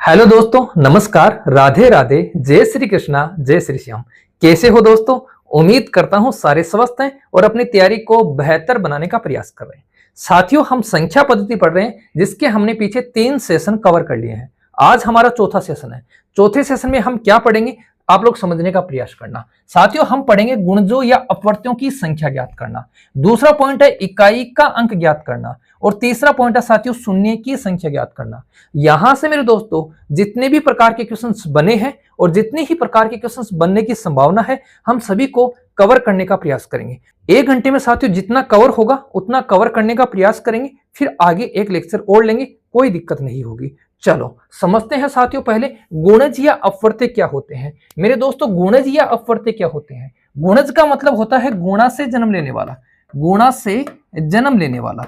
Hello दोस्तों, नमस्कार, राधे राधे, जय श्री कृष्णा, जय श्री श्याम। कैसे हो दोस्तों? उम्मीद करता हूं सारे स्वस्थ हैं और अपनी तैयारी को बेहतर बनाने का प्रयास कर रहे हैं। साथियों, हम संख्या पद्धति पढ़ रहे हैं जिसके हमने पीछे 3 सेशन कवर कर लिए हैं। आज हमारा चौथा सेशन है। चौथे सेशन में हम क्या पढ़ेंगे, आप लोग समझने का प्रयास करना। साथियों, हम पढ़ेंगे गुणजों या अपवर्त्यों की संख्या ज्ञात करना। दूसरा पॉइंट है इकाई का अंक ज्ञात करना और तीसरा पॉइंट है साथियों शून्य की संख्या ज्ञात करना। यहां से मेरे दोस्तों जितने भी प्रकार के क्वेश्चंस बने हैं और जितने ही प्रकार के क्वेश्चंस बनने की संभावना है, हम सभी को कवर करने का प्रयास करेंगे। 1 घंटे में साथियों जितना कवर होगा उतना कवर करने का प्रयास करेंगे, फिर आगे एक लेक्चर और लेंगे, कोई दिक्कत नहीं होगी। चलो समझते हैं साथियों, पहले गुणज या अपवर्त्य क्या होते हैं। मेरे दोस्तों, गुणज या अपवर्त्य क्या होते हैं? गुणज का मतलब होता है गुणा से जन्म लेने वाला। गुणा से जन्म लेने वाला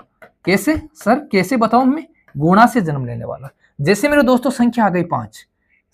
कैसे सर, कैसे बताऊं मैं? गुणा से जन्म लेने वाला। जैसे मेरे दोस्तों संख्या आ गई 5,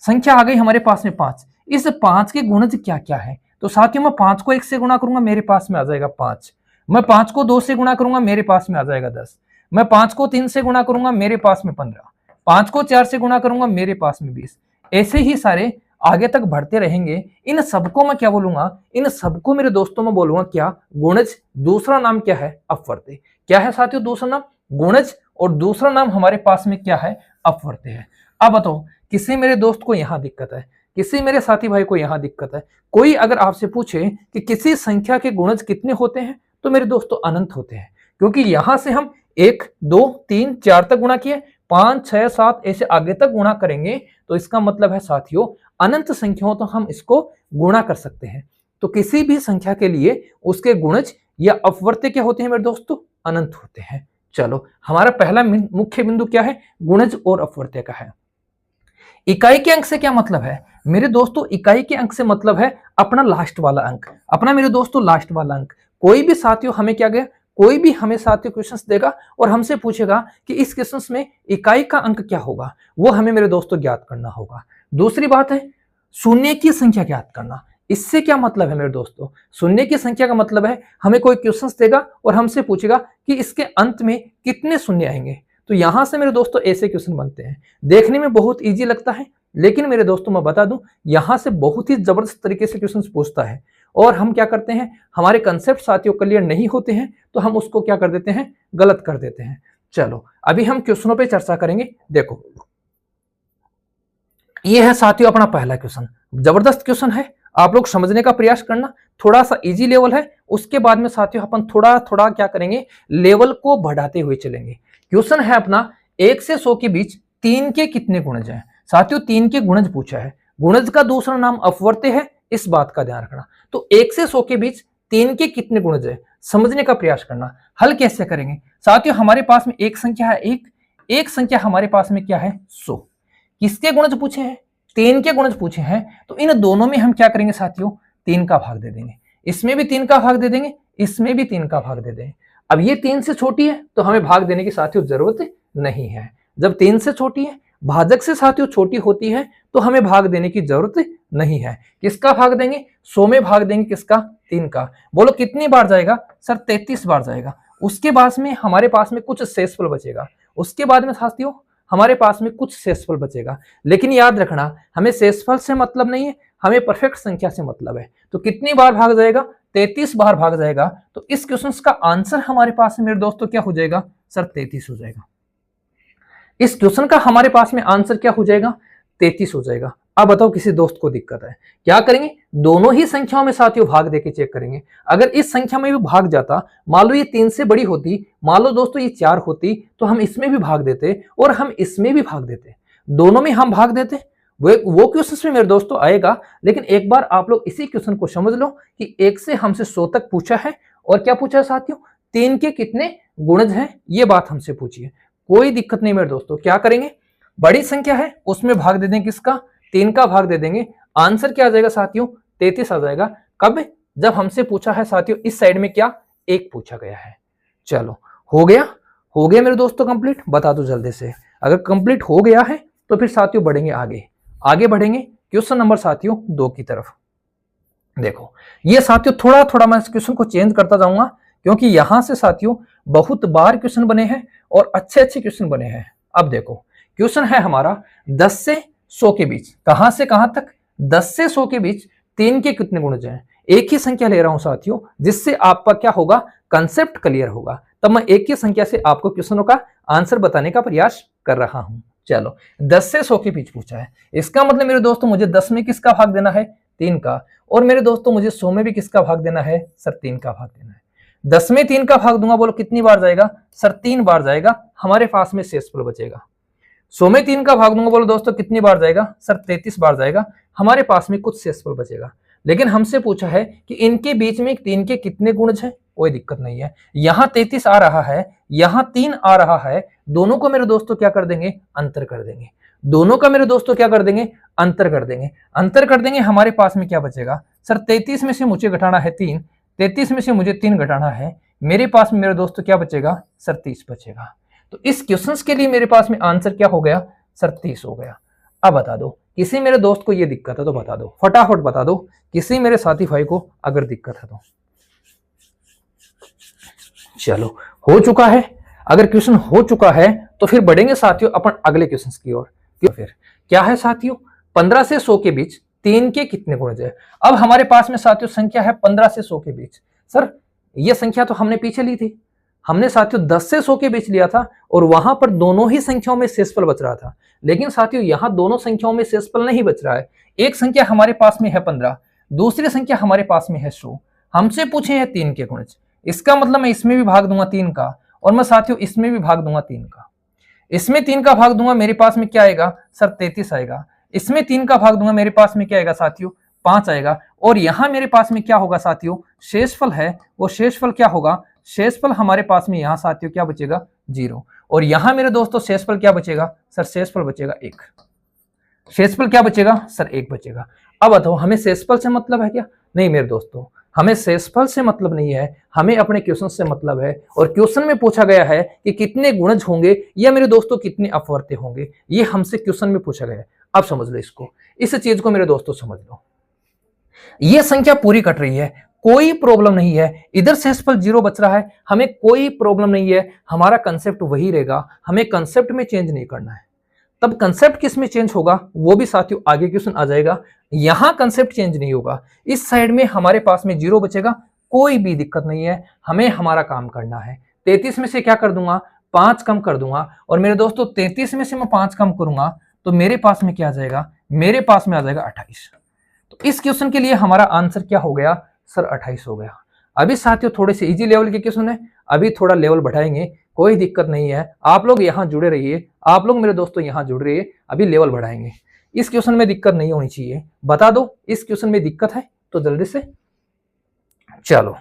संख्या आ गई हमारे पास में 5। इस 5 के गुणज क्या क्या है? तो साथियों मैं 5 को 1 से गुणा करूंगा, मेरे पास में आ जाएगा 5। मैं 5 को 2 से गुणा करूंगा, मेरे पास में आ जाएगा 10। मैं 5 को 3 से गुणा करूंगा, मेरे पास में 15। 5 को 4 से गुणा करूंगा, मेरे पास में 20। ऐसे ही सारे आगे तक बढ़ते रहेंगे। इन सबको मैं क्या बोलूंगा? इन सबको मेरे दोस्तों में बोलूंगा क्या? गुणज। दूसरा नाम क्या है? अपवर्त्य। क्या है साथियों दूसरा नाम? गुणज। और दूसरा नाम हमारे पास में क्या है? अपवर्त्य है। अब बताओ, किसी मेरे दोस्त को यहां दिक्कत है, किसी मेरे साथी भाई को यहां दिक्कत है। कोई अगर आपसे पूछे कि किसी संख्या के गुणज कितने होते हैं, तो मेरे दोस्तों अनंत होते हैं, क्योंकि यहां से हम 1 2 3 4 तक गुणा किए, 5 6 7 ऐसे आगे तक गुणा करेंगे, तो इसका मतलब है साथियों अनंत संख्याओं तो हम इसको गुणा कर सकते हैं। तो किसी भी संख्या के लिए उसके गुणज या अपवर्त्य क्या होते हैं मेरे दोस्तों? अनंत होते हैं। चलो, हमारा पहला मुख्य बिंदु क्या है? गुणज और अपवर्त्य का है। इकाई के अंक से क्या मतलब है मेरे दोस्तों? इकाई के अंक से मतलब है अपना लास्ट वाला अंक, अपना मेरे दोस्तों लास्ट वाला अंक। कोई भी साथियों हमें क्या गया, कोई भी हमें साथियों क्वेश्चंस देगा और हमसे पूछेगा कि इस क्वेश्चंस में इकाई का अंक क्या होगा, वो हमें मेरे दोस्तों ज्ञात करना होगा। दूसरी बात है शून्य की संख्या ज्ञात करना। इससे क्या मतलब है मेरे दोस्तों? शून्य की संख्या का मतलब है हमें कोई क्वेश्चंस देगा और हमसे पूछेगा कि इसके अंत में कितने शून्य आएंगे। तो यहां से मेरे दोस्तों ऐसे क्वेश्चन बनते हैं। देखने में बहुत इजी लगता है, लेकिन मेरे दोस्तों मैं बता दूं यहां से बहुत ही जबरदस्त तरीके से क्वेश्चन पूछता है। और हम क्या करते हैं, हमारे कंसेप्ट साथियों क्लियर नहीं होते हैं तो हम उसको क्या कर देते हैं, गलत कर देते हैं। चलो अभी हम क्वेश्चनों पे चर्चा करेंगे। देखो ये है साथियों अपना पहला क्वेश्चन, जबरदस्त क्वेश्चन है, आप लोग समझने का प्रयास करना। थोड़ा सा इजी लेवल है, उसके बाद में साथियों अपन थोड़ा थोड़ा क्या करेंगे, लेवल को बढ़ाते हुए चलेंगे। क्वेश्चन है अपना 1 से 100 के बीच 3 के कितने गुणज हैं? साथियों 3 के गुणज पूछा है। गुणज का दूसरा नाम अपवर्त्य है, इस बात का ध्यान रखना। तो 1 से 100 के बीच 3 के कितने गुणज है, समझने का प्रयास करना। हल कैसे करेंगे साथियों? हमारे पास में एक संख्या है एक संख्या हमारे पास में क्या है? 100। किसके गुणज पूछे हैं? 3 के गुणज पूछे हैं। तो इन दोनों में हम क्या करेंगे साथियों? 3 का भाग दे देंगे। इसमें भी 3 का भाग दे देंगे, इसमें भी 3 का भाग दे देंगे। अब ये 3 से छोटी है तो हमें भाग देने की साथियों जरूरत नहीं है। जब 3 से छोटी है, भाजक से साथियों छोटी होती है, तो हमें भाग देने की जरूरत नहीं है। किसका भाग देंगे? 100 में भाग देंगे किसका? 3 का। बोलो कितनी बार जाएगा सर? 33 बार जाएगा। उसके बाद में हमारे पास में कुछ शेषफल बचेगा। उसके बाद में साथियों हमारे पास में कुछ शेषफल बचेगा। लेकिन याद रखना हमें शेषफल से मतलब नहीं है, हमें परफेक्ट संख्या से मतलब है। तो कितनी बार भाग जाएगा? 33 बार भाग जाएगा। तो इस क्वेश्चन का आंसर हमारे पास में मेरे दोस्तों क्या हो जाएगा? सर 33 हो जाएगा। इस क्वेश्चन का हमारे पास में आंसर क्या हो जाएगा? 33 हो जाएगा। अब बताओ किसी दोस्त को दिक्कत है, क्या करेंगे? दोनों ही संख्याओं में साथियों भाग देके चेक करेंगे। अगर इस संख्या में भी भाग जाता, मान लो ये 3 से बड़ी होती, मान लो दोस्तों ये 4 होती, तो हम इसमें भी भाग देते और हम इसमें भी भाग देते, दोनों में हम भाग देते। वो क्वेश्चन में मेरे दोस्तों आएगा। लेकिन एक बार आप लोग इसी क्वेश्चन को समझ लो कि 1 से हमसे 100 तक पूछा है और क्या पूछा है साथियों? 3 के कितने गुणज हैं, ये बात हमसे पूछी है। कोई दिक्कत नहीं मेरे दोस्तों, क्या करेंगे? बड़ी संख्या है उसमें भाग दे देंगे, किसका? 3 का भाग दे देंगे। आंसर क्या आ जाएगा साथियों? 33 आ जाएगा। कब? जब हमसे पूछा है साथियों इस साइड में क्या 1 पूछा गया है। चलो हो गया मेरे दोस्तों कंप्लीट। बता दो जल्दी से, अगर कंप्लीट हो गया है तो फिर साथियों बढ़ेंगे आगे बढ़ेंगे क्वेश्चन नंबर साथियों 2 की तरफ। देखो ये साथियों थोड़ा थोड़ा मैं इस क्वेश्चन को चेंज करता जाऊंगा, क्योंकि यहां से साथियों बहुत बार क्वेश्चन बने हैं और अच्छे क्वेश्चन बने हैं। अब देखो क्वेश्चन है हमारा 10 से 100 के बीच, कहां से कहां तक, 10 से 100 के बीच 3 के कितने गुणज हैं। एक ही संख्या ले रहा हूं साथियों, जिससे आपका क्या होगा, कंसेप्ट क्लियर होगा। तब मैं एक ही संख्या से आपको क्वेश्चनों का आंसर बताने का प्रयास कर रहा हूं। चलो 10 से 100 के बीच पूछा है, इसका मतलब मेरे दोस्तों मुझे 10 में किसका भाग देना है, 3 का, और मेरे दोस्तों मुझे 100 में भी किसका भाग देना है सर, 3 का भाग देना है। 10 में 3 का भाग दूंगा, बोलो कितनी बार जाएगा सर, 3 बार जाएगा, हमारे पास में शेषफल बचेगा। 100 में 3 का भाग दूंगा, बोलो दोस्तों कितनी बार जाएगा सर, 33 बार जाएगा, हमारे पास में कुछ शेषफल बचेगा। लेकिन हमसे पूछा है कि इनके बीच में 3 के कितने गुणज हैं, कोई दिक्कत नहीं है। यहां 33 आ रहा है, यहां 3 आ रहा है, दोनों को मेरे दोस्तों क्या कर देंगे, अंतर कर देंगे। दोनों का मेरे दोस्तों क्या कर देंगे, अंतर कर देंगे। अंतर कर देंगे, हमारे पास में क्या बचेगा सर, 33 में से मुझे घटाना है 3, 33 में से मुझे 3 घटाना है, मेरे पास में मेरे दोस्तों क्या बचेगा सर, 30 बचेगा। तो इस क्वेश्चन के लिए मेरे पास में आंसर क्या हो गया सर, 30 हो गया। अब बता दो, किसी मेरे दोस्त को ये दिक्कत है तो बता दो, फटाफट बता दो, किसी मेरे साथी भाई को अगर दिक्कत है तो। चलो हो चुका है, अगर क्वेश्चन हो चुका है तो फिर बढ़ेंगे साथियों अपन अगले क्वेश्चन की ओर। फिर क्या है साथियों, 15 से 100 के बीच 3 के कितने गुणज है। अब हमारे पास में साथियों संख्या है 15 से 100 के बीच। सर ये संख्या तो हमने पीछे ली थी, हमने साथियों 10 से 100 के बीच लिया था, और वहां पर दोनों ही संख्याओं में शेषफल बच रहा था। लेकिन साथियों यहां दोनों संख्याओं में शेषफल नहीं बच रहा है। एक संख्या हमारे पास में है 15, दूसरी संख्या हमारे पास में है 100। हमसे पूछे हैं 3 के गुणज, इसका मतलब मैं इसमें भी भाग दूंगा 3 का, और मैं साथियों इसमें भी भाग दूंगा 3 का। इसमें 3 का भाग दूंगा, मेरे पास में क्या आएगा सर, 33 आएगा। इसमें 3 का भाग दूंगा, मेरे पास में क्या आएगा साथियों, 5 आएगा। और यहां मेरे पास में क्या होगा साथियों, शेषफल है, वो शेषफल क्या होगा, शेषफल हमारे पास में यहां साथियों क्या बचेगा, 0। और यहां मेरे दोस्तों शेषफल क्या बचेगा सर, शेषफल बचेगा 1। शेषफल क्या बचेगा सर, 1 बचेगा। अब बताओ हमें शेषफल से मतलब है क्या, नहीं मेरे दोस्तों, हमें शेषफल से मतलब नहीं है, हमें अपने क्वेश्चन से मतलब है। और क्वेश्चन में पूछा गया है कि कितने गुणज होंगे या मेरे दोस्तों कितने अपवर्त्य होंगे, ये हमसे क्वेश्चन में पूछा गया है। अब समझ लो इसको, इस चीज को मेरे दोस्तों समझ लो। ये संख्या पूरी कट रही है, कोई प्रॉब्लम नहीं है, इधर शेषफल 0 बच रहा है, हमें कोई प्रॉब्लम नहीं है, हमारा कंसेप्ट वही रहेगा, हमें कंसेप्ट में चेंज नहीं करना है। तब कंसेप्ट किस में चेंज होगा वो भी साथियों आगे क्वेश्चन आ जाएगा। यहां कंसेप्ट चेंज नहीं होगा, इस साइड में हमारे पास में 0 बचेगा, कोई भी दिक्कत नहीं है, हमें हमारा काम करना है। 33 में से क्या कर दूंगा, 5 कम कर दूंगा, और मेरे दोस्तों 33 में से मैं 5 कम करूंगा तो मेरे पास में क्या आ जाएगा, मेरे पास में आ जाएगा 28। तो इस क्वेश्चन के लिए हमारा आंसर क्या हो गया सर, 28 हो गया। अभी साथियों थोड़े से इजी लेवल के क्वेश्चन है, अभी थोड़ा लेवल बढ़ाएंगे, कोई दिक्कत नहीं है, आप लोग यहाँ जुड़े रहिए, आप लोग मेरे दोस्तों यहाँ जुड़ रहिए, अभी लेवल बढ़ाएंगे। इस क्वेश्चन में दिक्कत नहीं होनी चाहिए, बता दो इस क्वेश्चन में दिक्कत है तो जल्दी से। चलो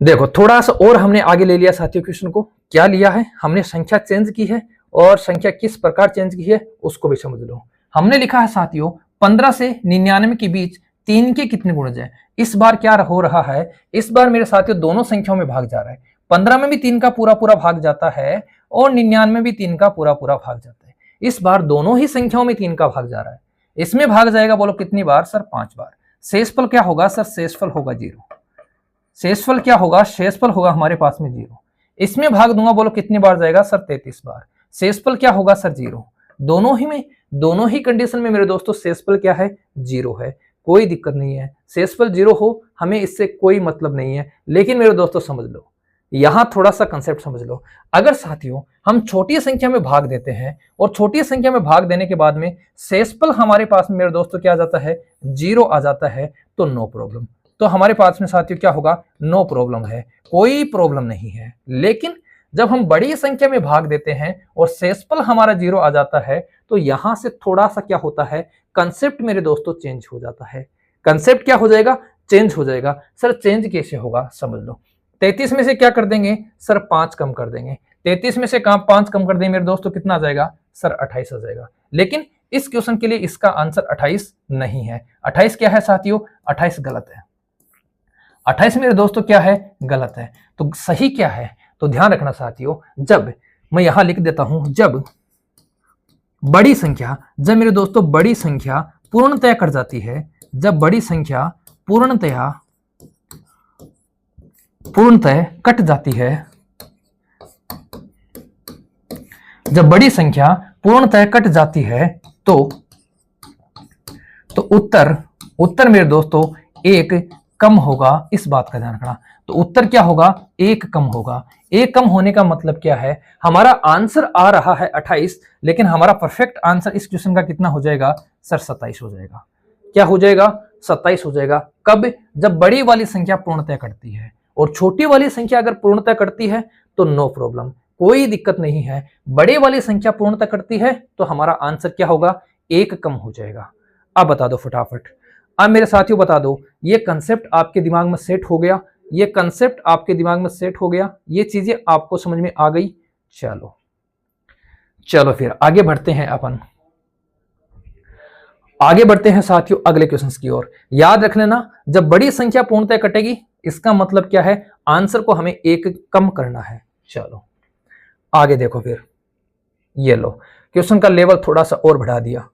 देखो थोड़ा सा और हमने आगे ले लिया साथियों क्वेश्चन को, क्या लिया है हमने, संख्या चेंज की है, और संख्या किस प्रकार चेंज की है उसको भी समझ लो। हमने लिखा है साथियों 15 से 99 के बीच 3 के कितने गुणज है। इस बार क्या हो रहा है, इस बार मेरे साथियों दोनों संख्याओं में भाग जा रहा है। 15 में भी 3 का पूरा पूरा भाग जाता है, और 99 में भी 3 का पूरा पूरा भाग जाता है। इस बार दोनों ही संख्याओं में 3 का भाग जा रहा है। इसमें भाग जाएगा बोलो कितनी बार सर, 5 बार। शेषफल क्या होगा सर, शेषफल होगा 0। शेषफल क्या होगा, शेषफल होगा हमारे पास में 0। इसमें भाग दूंगा, बोलो कितनी बार जाएगा सर, 33 बार। शेषफल क्या होगा सर, 0। दोनों ही में, दोनों ही कंडीशन में मेरे दोस्तों शेषफल क्या है, 0 है, कोई दिक्कत नहीं है। शेषफल 0 हो, हमें इससे कोई मतलब नहीं है। लेकिन मेरे दोस्तों समझ लो, यहां थोड़ा सा कंसेप्ट समझ लो। अगर साथियों हम छोटी संख्या में भाग देते हैं, और छोटी संख्या में भाग देने के बाद में शेषफल हमारे पास में मेरे दोस्तों क्या आ जाता है, 0 आ जाता है, तो नो प्रॉब्लम। तो हमारे पास में साथियों क्या होगा, नो प्रॉब्लम है, कोई प्रॉब्लम नहीं है। लेकिन जब हम बड़ी संख्या में भाग देते हैं और शेषफल हमारा 0 आ जाता है, तो यहां से थोड़ा सा क्या होता है, कंसेप्ट मेरे दोस्तों चेंज हो जाता है। कंसेप्ट क्या हो जाएगा, चेंज हो जाएगा। सर चेंज कैसे होगा समझ लो। 33 में से क्या कर देंगे सर, 5 कम कर देंगे। 33 में से 5 कम कर देंगे मेरे दोस्तों, कितना आ जाएगा सर, 28 आ जाएगा। लेकिन इस क्वेश्चन के लिए इसका आंसर 28 नहीं है। 28 क्या है साथियों, 28 गलत है। 28 मेरे दोस्तों क्या है, गलत है। तो सही क्या है, तो ध्यान रखना साथियों, जब मैं यहां लिख देता हूं, जब बड़ी संख्या, जब मेरे दोस्तों बड़ी संख्या पूर्णतया कट जाती है, जब बड़ी संख्या पूर्णतया कट जाती है, जब बड़ी संख्या पूर्णतः कट जाती है तो उत्तर मेरे दोस्तों एक कम होगा। इस बात का ध्यान रखना। तो उत्तर क्या होगा? एक कम होगा। एक कम होने का मतलब क्या है? हमारा आंसर आ रहा है 28, लेकिन हमारा परफेक्ट आंसर इस क्वेश्चन का कितना हो जाएगा सर? 27 हो जाएगा। क्या हो जाएगा? 27 हो जाएगा। कब? जब बड़ी वाली संख्या पूर्णतः कटती है, और छोटी वाली संख्या अगर पूर्णतः कटती है तो नो प्रॉब्लम, कोई दिक्कत नहीं है। बड़े वाली संख्या पूर्णतः कटती है तो हमारा आंसर क्या होगा? एक कम हो जाएगा। अब बता दो फटाफट, अब मेरे साथियों बता दो, ये कंसेप्ट आपके दिमाग में सेट हो गया? ये कंसेप्ट आपके दिमाग में सेट हो गया? ये चीजें आपको समझ में आ गई? चलो चलो फिर आगे बढ़ते हैं अपन, आगे बढ़ते हैं साथियों अगले क्वेश्चंस की ओर। याद रख लेना, जब बड़ी संख्या पूर्णतः कटेगी इसका मतलब क्या है? आंसर को हमें एक कम करना है। चलो आगे देखो फिर, ये लो क्वेश्चन का लेवल थोड़ा सा और बढ़ा दिया।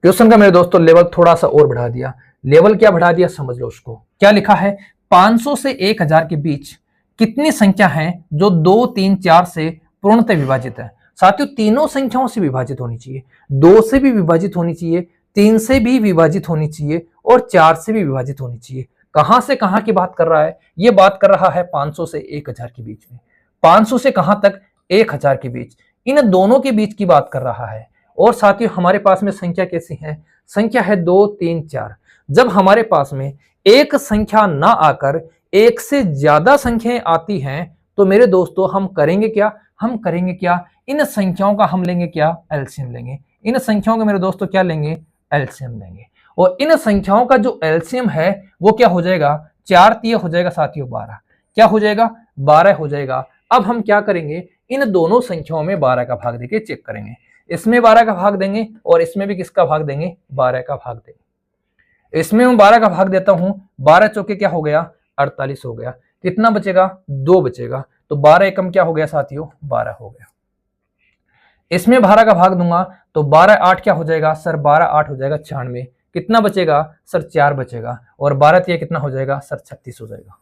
क्वेश्चन का मेरे दोस्तों लेवल थोड़ा सा और बढ़ा दिया। लेवल क्या बढ़ा दिया समझ लो उसको। क्या लिखा है? 500 से 1000 के बीच कितनी संख्या है जो 2, 3, 4 से पूर्णतः विभाजित है? साथियों तीनों संख्याओं से विभाजित होनी चाहिए, 2 से भी विभाजित होनी चाहिए, 3 से भी विभाजित होनी चाहिए, और 4 से भी विभाजित होनी चाहिए। कहां से कहां की बात कर रहा है? ये बात कर रहा है 500 से 1000 के बीच में। 500 से कहां तक? 1000 के बीच। इन दोनों के बीच की बात कर रहा है। और साथियों हमारे पास में संख्या कैसी है? संख्या है 2, 3, 4। जब हमारे पास में एक संख्या ना आकर एक से ज्यादा संख्याएं आती हैं तो मेरे दोस्तों हम करेंगे क्या? हम करेंगे क्या? इन संख्याओं का हम लेंगे क्या? एलसीएम लेंगे। इन संख्याओं का मेरे दोस्तों क्या लेंगे? एलसीएम लेंगे। और इन संख्याओं का जो एलसीएम है वो क्या हो जाएगा? 4 तिया हो जाएगा साथियों 12। क्या हो जाएगा? 12 हो जाएगा। अब हम क्या करेंगे? इन दोनों संख्याओं में 12 का भाग देके चेक करेंगे। इसमें 12 का भाग देंगे और इसमें भी किसका भाग देंगे? 12 का भाग देंगे। इसमें मैं 12 का भाग देता हूं, 12 चौके क्या हो गया? 48 हो गया। कितना बचेगा? 2 बचेगा। तो 12 एकम क्या हो गया साथियों? 12 हो गया। इसमें 12 का भाग दूंगा तो 12 8 क्या हो जाएगा सर? 12 8 हो जाएगा 96। कितना बचेगा सर? 4 बचेगा। और 12 तिया कितना हो जाएगा सर? 36 हो जाएगा।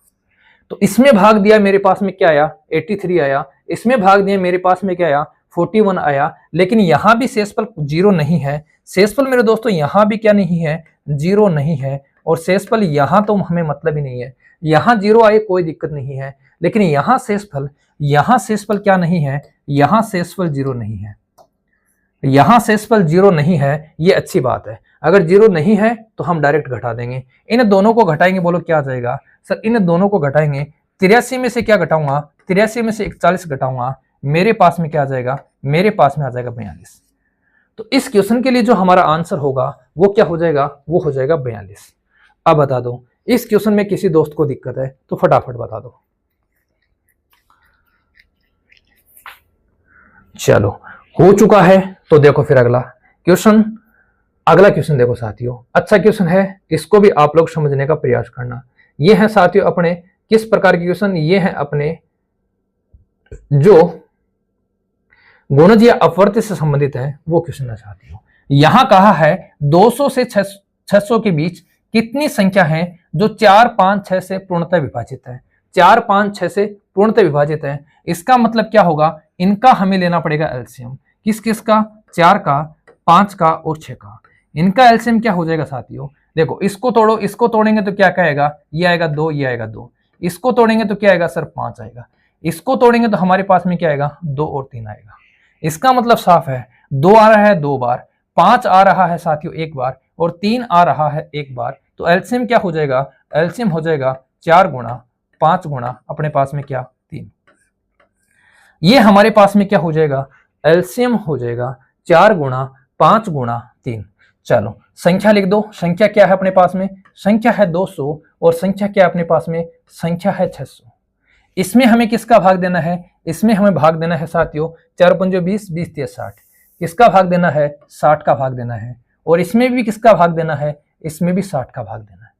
तो इसमें भाग दिया मेरे पास में क्या आया? 83 आया। इसमें भाग दिया मेरे पास में क्या आया? 41 आया। लेकिन यहां भी शेषफल 0 नहीं है। शेषफल मेरे दोस्तों यहां भी क्या नहीं है? 0 नहीं है। और शेषफल यहां तो हमें मतलब ही नहीं है। यहां 0 आए कोई दिक्कत नहीं है, लेकिन यहां शेषफल क्या नहीं है? यहां शेषफल 0 नहीं है। यहां शेषफल 0 नहीं है, ये अच्छी बात है। अगर 0 नहीं है तो हम डायरेक्ट घटा देंगे। इन दोनों को घटाएंगे, बोलो क्या आ जाएगा सर? इन दोनों को घटाएंगे, 83 में से क्या घटाऊंगा? 83 में से 41 घटाऊंगा, मेरे पास में क्या आ जाएगा? मेरे पास में आ जाएगा 42। तो इस क्वेश्चन के लिए जो हमारा आंसर होगा वो क्या हो जाएगा? वो हो जाएगा 42। अब बता दो, इस क्वेश्चन में किसी दोस्त को दिक्कत है तो फटाफट बता दो। चलो हो चुका है तो देखो फिर अगला क्वेश्चन देखो साथियों, अच्छा क्वेश्चन है, इसको भी आप लोग समझने का प्रयास करना। ये है साथियों अपने किस प्रकार के क्वेश्चन? ये है अपने जो गुणज या अपवर्त्य से संबंधित है वो क्वेश्चन है साथियों। यहां कहा है 200 से 600 के बीच कितनी संख्या है जो 4, 5, 6 से पूर्णतः विभाजित है? 4, 5, 6 से पूर्णतः विभाजित है। इसका मतलब क्या होगा? इनका हमें लेना पड़ेगा एलसीएम। किस किस का? 4 का, 5 का और 6 का। इनका एलसीएम क्या हो जाएगा साथियों? देखो इसको तोड़ो, इसको तोड़ेंगे तो क्या कहेगा? ये आएगा 2, ये आएगा 2। इसको तोड़ेंगे तो क्या आएगा सर? 5 आएगा। इसको तोड़ेंगे तो हमारे पास में क्या आएगा? 2 और 3 आएगा। इसका मतलब साफ है, 2 आ रहा है 2 बार, 5 आ रहा है साथियों 1 बार, और 3 आ रहा है 1 बार। तो एलसीएम क्या हो जाएगा? एलसीएम हो जाएगा 4 गुणा 5 गुणा अपने पास में क्या? 3। ये हमारे पास में क्या हो जाएगा? एलसीएम हो जाएगा 4 गुणा 5 गुणा 3। चलो संख्या लिख दो। संख्या क्या है अपने पास में? संख्या है 200, और संख्या क्या है अपने पास में? संख्या है 600। इसमें हमें किसका भाग देना है? इसमें हमें भाग देना है साथियों 4 पंजो 20, 20 तिया 60। किसका भाग देना है? 60 का भाग देना है। और इसमें भी किसका भाग देना है? इसमें भी 60 का भाग देना है।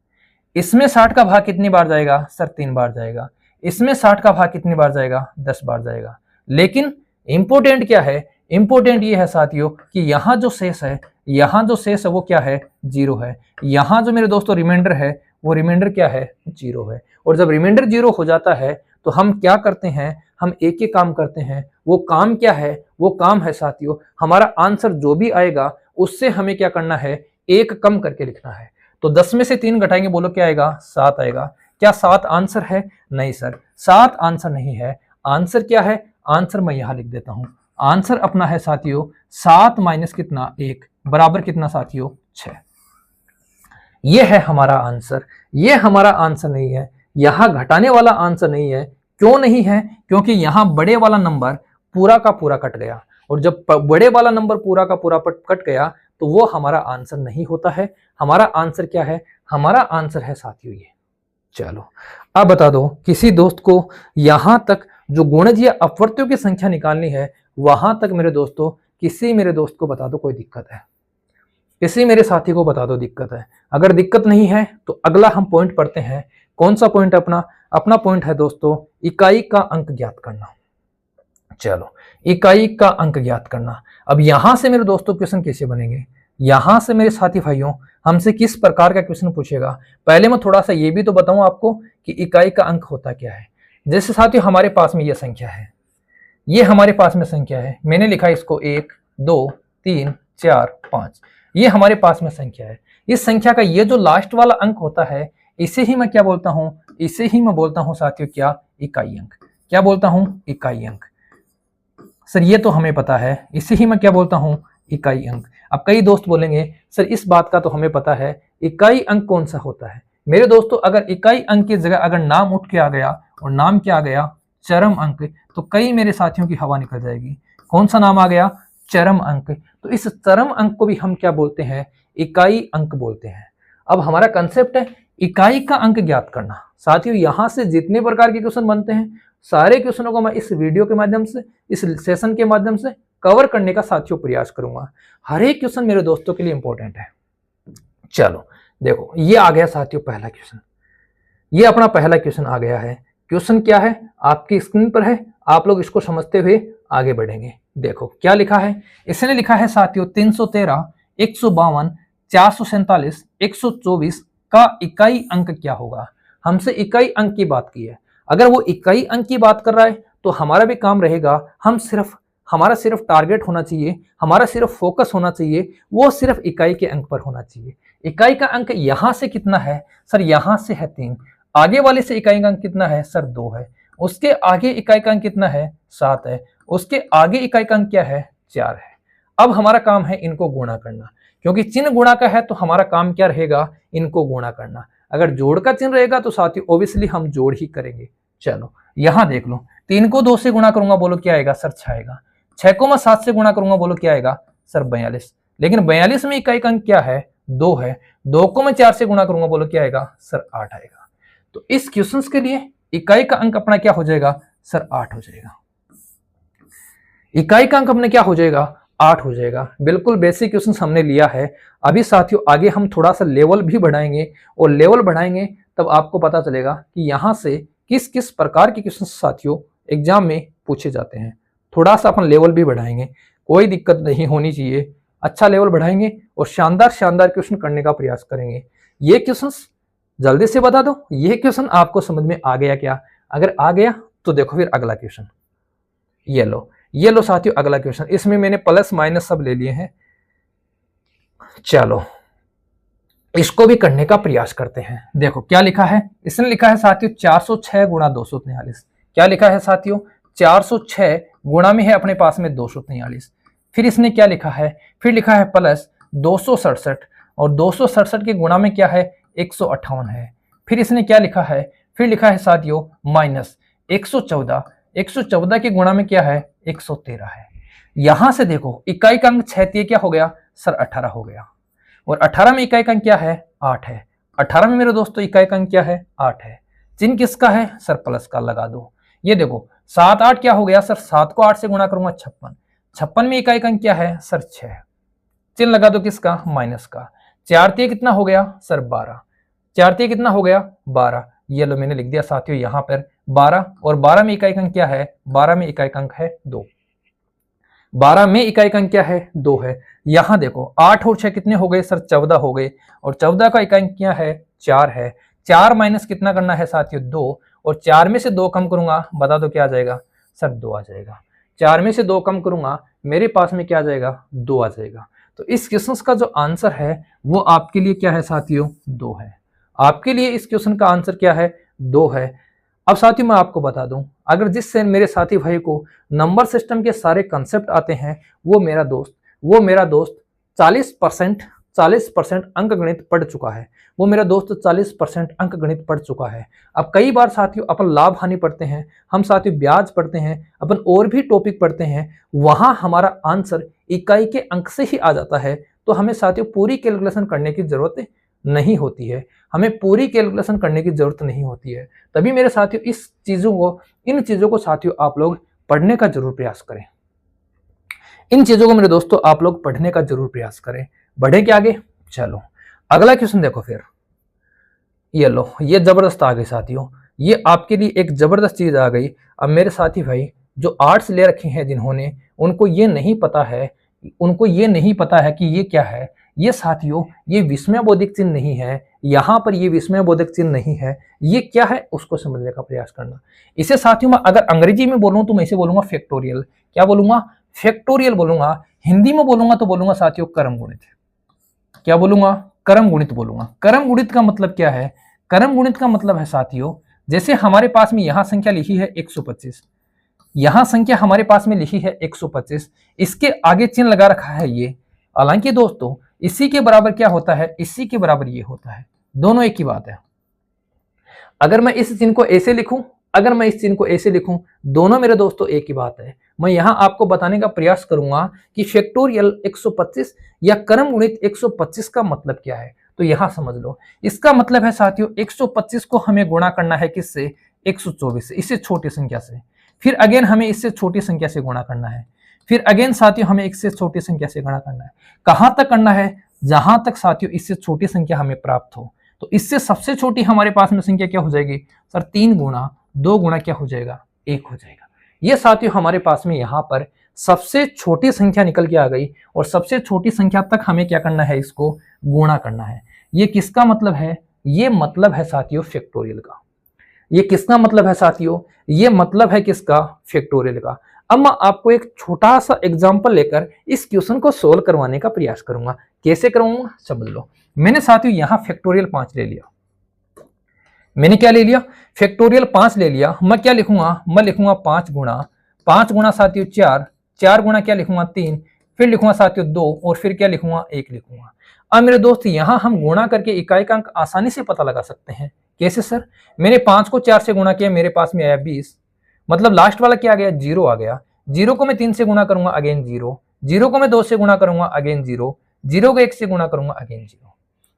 इसमें 60 का भाग कितनी बार जाएगा सर? 3 बार जाएगा। इसमें 60 का भाग कितनी बार जाएगा? 10 बार जाएगा। लेकिन इंपोर्टेंट क्या है? इंपोर्टेंट ये है साथियों कि यहाँ जो शेष है, यहाँ जो शेष है वो क्या है? 0 है। यहाँ जो मेरे दोस्तों रिमाइंडर है वो रिमाइंडर क्या है? 0 है। और जब रिमाइंडर 0 हो जाता है तो हम क्या करते हैं, हम एक ही काम करते हैं। वो काम क्या है, वो काम है साथियों, हमारा आंसर जो भी आएगा उससे हमें क्या करना है, एक कम करके लिखना है। तो 10 में से 3 घटाएंगे, बोलो क्या आएगा, 7 आएगा। क्या 7 आंसर है? नहीं सर, 7 आंसर नहीं है। आंसर क्या है, आंसर मैं यहां लिख देता हूं। आंसर अपना है साथियों 7 माइनस कितना, 1 बराबर कितना साथियों, 6। ये है हमारा आंसर। ये हमारा आंसर नहीं है, यहां घटाने वाला आंसर नहीं है। क्यों नहीं है? क्योंकि यहां बड़े वाला नंबर पूरा का पूरा कट गया, और जब बड़े वाला नंबर पूरा का पूरा कट गया तो वो हमारा आंसर नहीं होता है। हमारा आंसर क्या है, हमारा आंसर है साथियों ये। चलो अब बता दो, किसी दोस्त को यहां तक जो गुणज या अपवर्त्यों की संख्या निकालनी है, वहां तक मेरे दोस्तों, किसी मेरे दोस्त को बता दो कोई दिक्कत है, किसी मेरे साथी को बता दो दिक्कत है। अगर दिक्कत नहीं है तो अगला हम पॉइंट पढ़ते हैं। कौन सा पॉइंट अपना? अपना पॉइंट है दोस्तों इकाई का अंक ज्ञात करना। चलो, इकाई का अंक ज्ञात करना। अब यहां से मेरे दोस्तों क्वेश्चन कैसे बनेंगे, यहां से मेरे साथी भाइयों हमसे किस प्रकार का क्वेश्चन पूछेगा। पहले मैं थोड़ा सा ये भी तो बताऊं आपको कि इकाई का अंक होता क्या है। जैसे साथियों हमारे पास में ये संख्या है, ये हमारे पास में संख्या है, मैंने लिखा इसको 1 2 3 4 5, ये हमारे पास में संख्या है। इस संख्या का ये जो लास्ट वाला अंक होता है, इसे ही मैं क्या बोलता हूं, इसे ही मैं बोलता हूं साथियों क्या, इकाई अंक। क्या बोलता हूं, इकाई अंक। सर ये तो हमें पता है, इसे ही मैं क्या बोलता हूं, इकाई अंक। अब कई दोस्त बोलेंगे सर इस बात का तो हमें पता है, इकाई अंक कौन सा होता है। मेरे दोस्तों अगर इकाई अंक की जगह अगर नाम उठ के आ गया, और नाम क्या आ गया, चरम अंक, तो कई मेरे साथियों की हवा निकल जाएगी। कौन सा नाम आ गया, चरम अंक। तो इस चरम अंक को भी हम क्या बोलते हैं, इकाई अंक बोलते हैं। अब हमारा कंसेप्ट है इकाई का अंक ज्ञात करना। साथियों यहां से जितने प्रकार के क्वेश्चन बनते हैं, सारे क्वेश्चनों को मैं इस वीडियो के माध्यम से, इस सेशन के माध्यम से कवर करने का साथियों प्रयास करूंगा। हर एक क्वेश्चन मेरे दोस्तों के लिए इंपॉर्टेंट है। चलो देखो, ये आ गया साथियों पहला क्वेश्चन, ये अपना पहला क्वेश्चन आ गया है। क्वेश्चन क्या है, आपकी स्क्रीन पर है, आप लोग इसको समझते हुए आगे बढ़ेंगे। देखो क्या लिखा है, इसने लिखा है साथियों 313 152 447 124 का इकाई अंक क्या होगा। हमसे इकाई अंक की बात की है। अगर वो इकाई अंक की बात कर रहा है तो हमारा भी काम रहेगा, हमारा सिर्फ टारगेट होना चाहिए, हमारा सिर्फ फोकस होना चाहिए, वो सिर्फ इकाई के अंक पर होना चाहिए। इकाई का अंक यहां से कितना है, सर यहां से है 3, आगे वाले से इकाई का अंक कितना है, सर 2 है, उसके आगे इकाई का अंक कितना है, 7 है, उसके आगे इकाई का अंक क्या है, 4 है। अब हमारा काम है इनको गुणा करना, क्योंकि चिन्ह गुणा का है तो हमारा काम क्या रहेगा, इनको गुणा करना। अगर जोड़ का चिन्ह रहेगा तो साथियों ओब्वियसली हम जोड़ ही करेंगे। चलो यहां देख लो, 3 को 2 से गुणा करूंगा, बोलो क्या आएगा, सर 6 आएगा। 6 को मैं 7 से गुणा करूंगा, बोलो क्या आएगा, सर 42। लेकिन 42 में इकाई का अंक क्या है, 2 है। 2 को मैं 4 से गुणा करूंगा, बोलो क्या आएगा, सर 8 आएगा। तो इस क्वेश्चन के लिए इकाई का अंक अपना क्या हो जाएगा, सर 8 हो जाएगा। इकाई का अंक अपने क्या हो जाएगा, 8 हो जाएगा। बिल्कुल बेसिक क्वेश्चन हमने लिया है। अभी साथियों आगे हम थोड़ा सा लेवल भी बढ़ाएंगे, और लेवल बढ़ाएंगे तब आपको पता चलेगा कि यहां से किस किस प्रकार के क्वेश्चन साथियों एग्जाम में पूछे जाते हैं। थोड़ा सा अपन लेवल भी बढ़ाएंगे, कोई दिक्कत नहीं होनी चाहिए। अच्छा लेवल बढ़ाएंगे और शानदार शानदार क्वेश्चन करने का प्रयास करेंगे। ये क्वेश्चन जल्दी से बता दो, ये क्वेश्चन आपको समझ में आ गया क्या? अगर आ गया तो देखो फिर अगला क्वेश्चन, ये लो साथियों अगला क्वेश्चन। इसमें मैंने प्लस माइनस सब ले लिए हैं। चलो इसको भी करने का प्रयास करते हैं। देखो क्या लिखा है, इसने लिखा है साथियों 406 गुणा 243। क्या लिखा है साथियों, 406 गुणा में है अपने पास में 243। फिर इसने क्या लिखा है, फिर लिखा है प्लस 267, और 267 के गुणा में क्या है, 158 है। फिर इसने क्या लिखा है, फिर लिखा है साथियों माइनस 114, 114 के गुणा में क्या है, 113 है। यहां से देखो इकाई का अंक 6 क्या हो गया, सर 18 हो गया, और 18 में इकाई का अंक क्या है, 8 है। 18 में मेरे दोस्तों इकाई का अंक क्या है, 8 है। चिन्ह किसका है, सर प्लस का लगा दो। ये देखो 7 8 क्या हो गया, सर 7 को 8 से गुणा करूंगा 56। 56 में इकाई का अंक क्या है, सर 6। चिन्ह लगा दो किसका, माइनस का। 4 कितना हो गया, सर 12। 4 कितना हो गया, 12। ये लो मैंने लिख दिया साथियों यहाँ पर 12, और 12 में इकाई का अंक क्या है, 12 में इकाई का अंक है 2। 12 में इकाई का अंक क्या है, 2 है। यहां देखो 8 और 6 कितने हो गए, सर 14 हो गए, और 14 का इकाई अंक क्या है, 4 है। 4 माइनस कितना करना है साथियों, 2, और 4 में से 2 कम करूंगा, बता दो क्या आ जाएगा सर 2 आ जाएगा। 4 में से 2 कम करूंगा, मेरे पास में क्या आ जाएगा 2 आ जाएगा। तो इस क्वेश्चन का जो आंसर है वो आपके लिए क्या है साथियों 2 है। आपके लिए इस क्वेश्चन का आंसर क्या है 2 है। अब साथियों मैं आपको बता दूं, अगर जिससे मेरे साथी भाई को नंबर सिस्टम के सारे कंसेप्ट आते हैं वो मेरा दोस्त 40% अंक गणित पढ़ चुका है। वो मेरा दोस्त 40% अंक गणित पढ़ चुका है। अब कई बार साथियों अपन लाभ हानि पढ़ते हैं, हम साथियों ब्याज पढ़ते हैं, अपन और भी टॉपिक पढ़ते हैं, वहां हमारा आंसर इकाई के अंक से ही आ जाता है। तो हमें साथियों पूरी कैलकुलेशन करने की जरूरत नहीं होती है, हमें पूरी कैलकुलेशन करने की जरूरत नहीं होती है। तभी मेरे साथियों इन चीजों को साथियों आप लोग पढ़ने का जरूर प्रयास करें। इन चीजों को मेरे दोस्तों आप लोग पढ़ने का जरूर प्रयास करें। बढ़े क्या आगे, चलो अगला क्वेश्चन देखो। फिर ये लो, ये जबरदस्त आ गई साथियों, ये आपके लिए एक जबरदस्त चीज आ गई। अब मेरे साथी भाई जो आर्ट्स ले रखे हैं जिन्होंने, उनको ये नहीं पता है कि ये क्या है। ये साथियों ये विस्मय बोधिक चिन्ह नहीं है, यहां पर ये विस्मय बोधिक चिन्ह नहीं है, ये क्या है उसको समझने का प्रयास करना। इसे साथियों मैं अगर अंग्रेजी में बोलूं तो मैं इसे बोलूंगा फैक्टोरियल। क्या बोलूंगा, फैक्टोरियल बोलूंगा। हिंदी में बोलूंगा तो बोलूंगा साथियों करम गुणित। क्या बोलूंगा, करम गुणित बोलूंगा। करम गुणित का मतलब क्या है, करम गुणित का मतलब है साथियों जैसे हमारे पास में यहां संख्या लिखी है 125, यहां संख्या हमारे पास में लिखी है 125, इसके आगे चिन्ह लगा रखा है ये। हालांकि दोस्तों इसी के बराबर क्या होता है, इसी के बराबर ये होता है, दोनों एक ही बात है। अगर मैं इस चिन्ह को ऐसे लिखूं, अगर मैं इस चिन्ह को ऐसे लिखूं, दोनों मेरे दोस्तों एक ही बात है। मैं यहां आपको बताने का प्रयास करूंगा कि फैक्टोरियल 125 या करम गुणित 125 का मतलब क्या है। तो यहां समझ लो, इसका मतलब है साथियों 125 को हमें गुणा करना है किससे, 124 से, इससे छोटी संख्या से। फिर अगेन हमें इससे छोटी संख्या से गुणा करना है, फिर अगेन साथियों हमें इससे छोटी संख्या से गुणा करना है। कहां तक करना है, जहां तक साथियों इससे छोटी संख्या हमें प्राप्त हो। तो इससे सबसे छोटी हमारे पास में संख्या क्या हो जाएगी सर, 3 गुणा 2 गुणा क्या हो जाएगा, 1 हो जाएगा। ये साथियों हमारे पास में यहाँ पर सबसे छोटी संख्या निकल के आ गई, और सबसे छोटी संख्या तक हमें क्या करना है, इसको गुणा करना है। ये किसका मतलब है, ये मतलब है साथियों फैक्टोरियल का। ये किसका मतलब है साथियों, ये मतलब है किसका, फैक्टोरियल का। अब मैं आपको एक छोटा सा एग्जांपल लेकर इस क्वेश्चन को सोल्व करवाने का प्रयास करूंगा। कैसे करूंगा समझ लो। मैंने साथियों यहां फैक्टोरियल 5 ले लिया, मैंने क्या ले लिया, फैक्टोरियल 5 ले लिया। मैं क्या लिखूंगा, मैं लिखूंगा 5 गुणा साथियों 4 गुणा क्या लिखूंगा 3, फिर लिखूंगा साथियों 2, और फिर क्या लिखूंगा 1 लिखूंगा। अब मेरे दोस्त यहां हम गुणा करके इकाई का अंक आसानी से पता लगा सकते हैं। कैसे सर, मैंने 5 को 4 से गुणा किया, मेरे पास में आया 20, मतलब लास्ट वाला क्या आ गया 0 आ गया। 0 को मैं 3 से गुणा करूंगा अगेन 0, 0 को मैं 2 से गुणा करूंगा अगेन 0, 0 को 1 से गुणा करूंगा अगेन 0।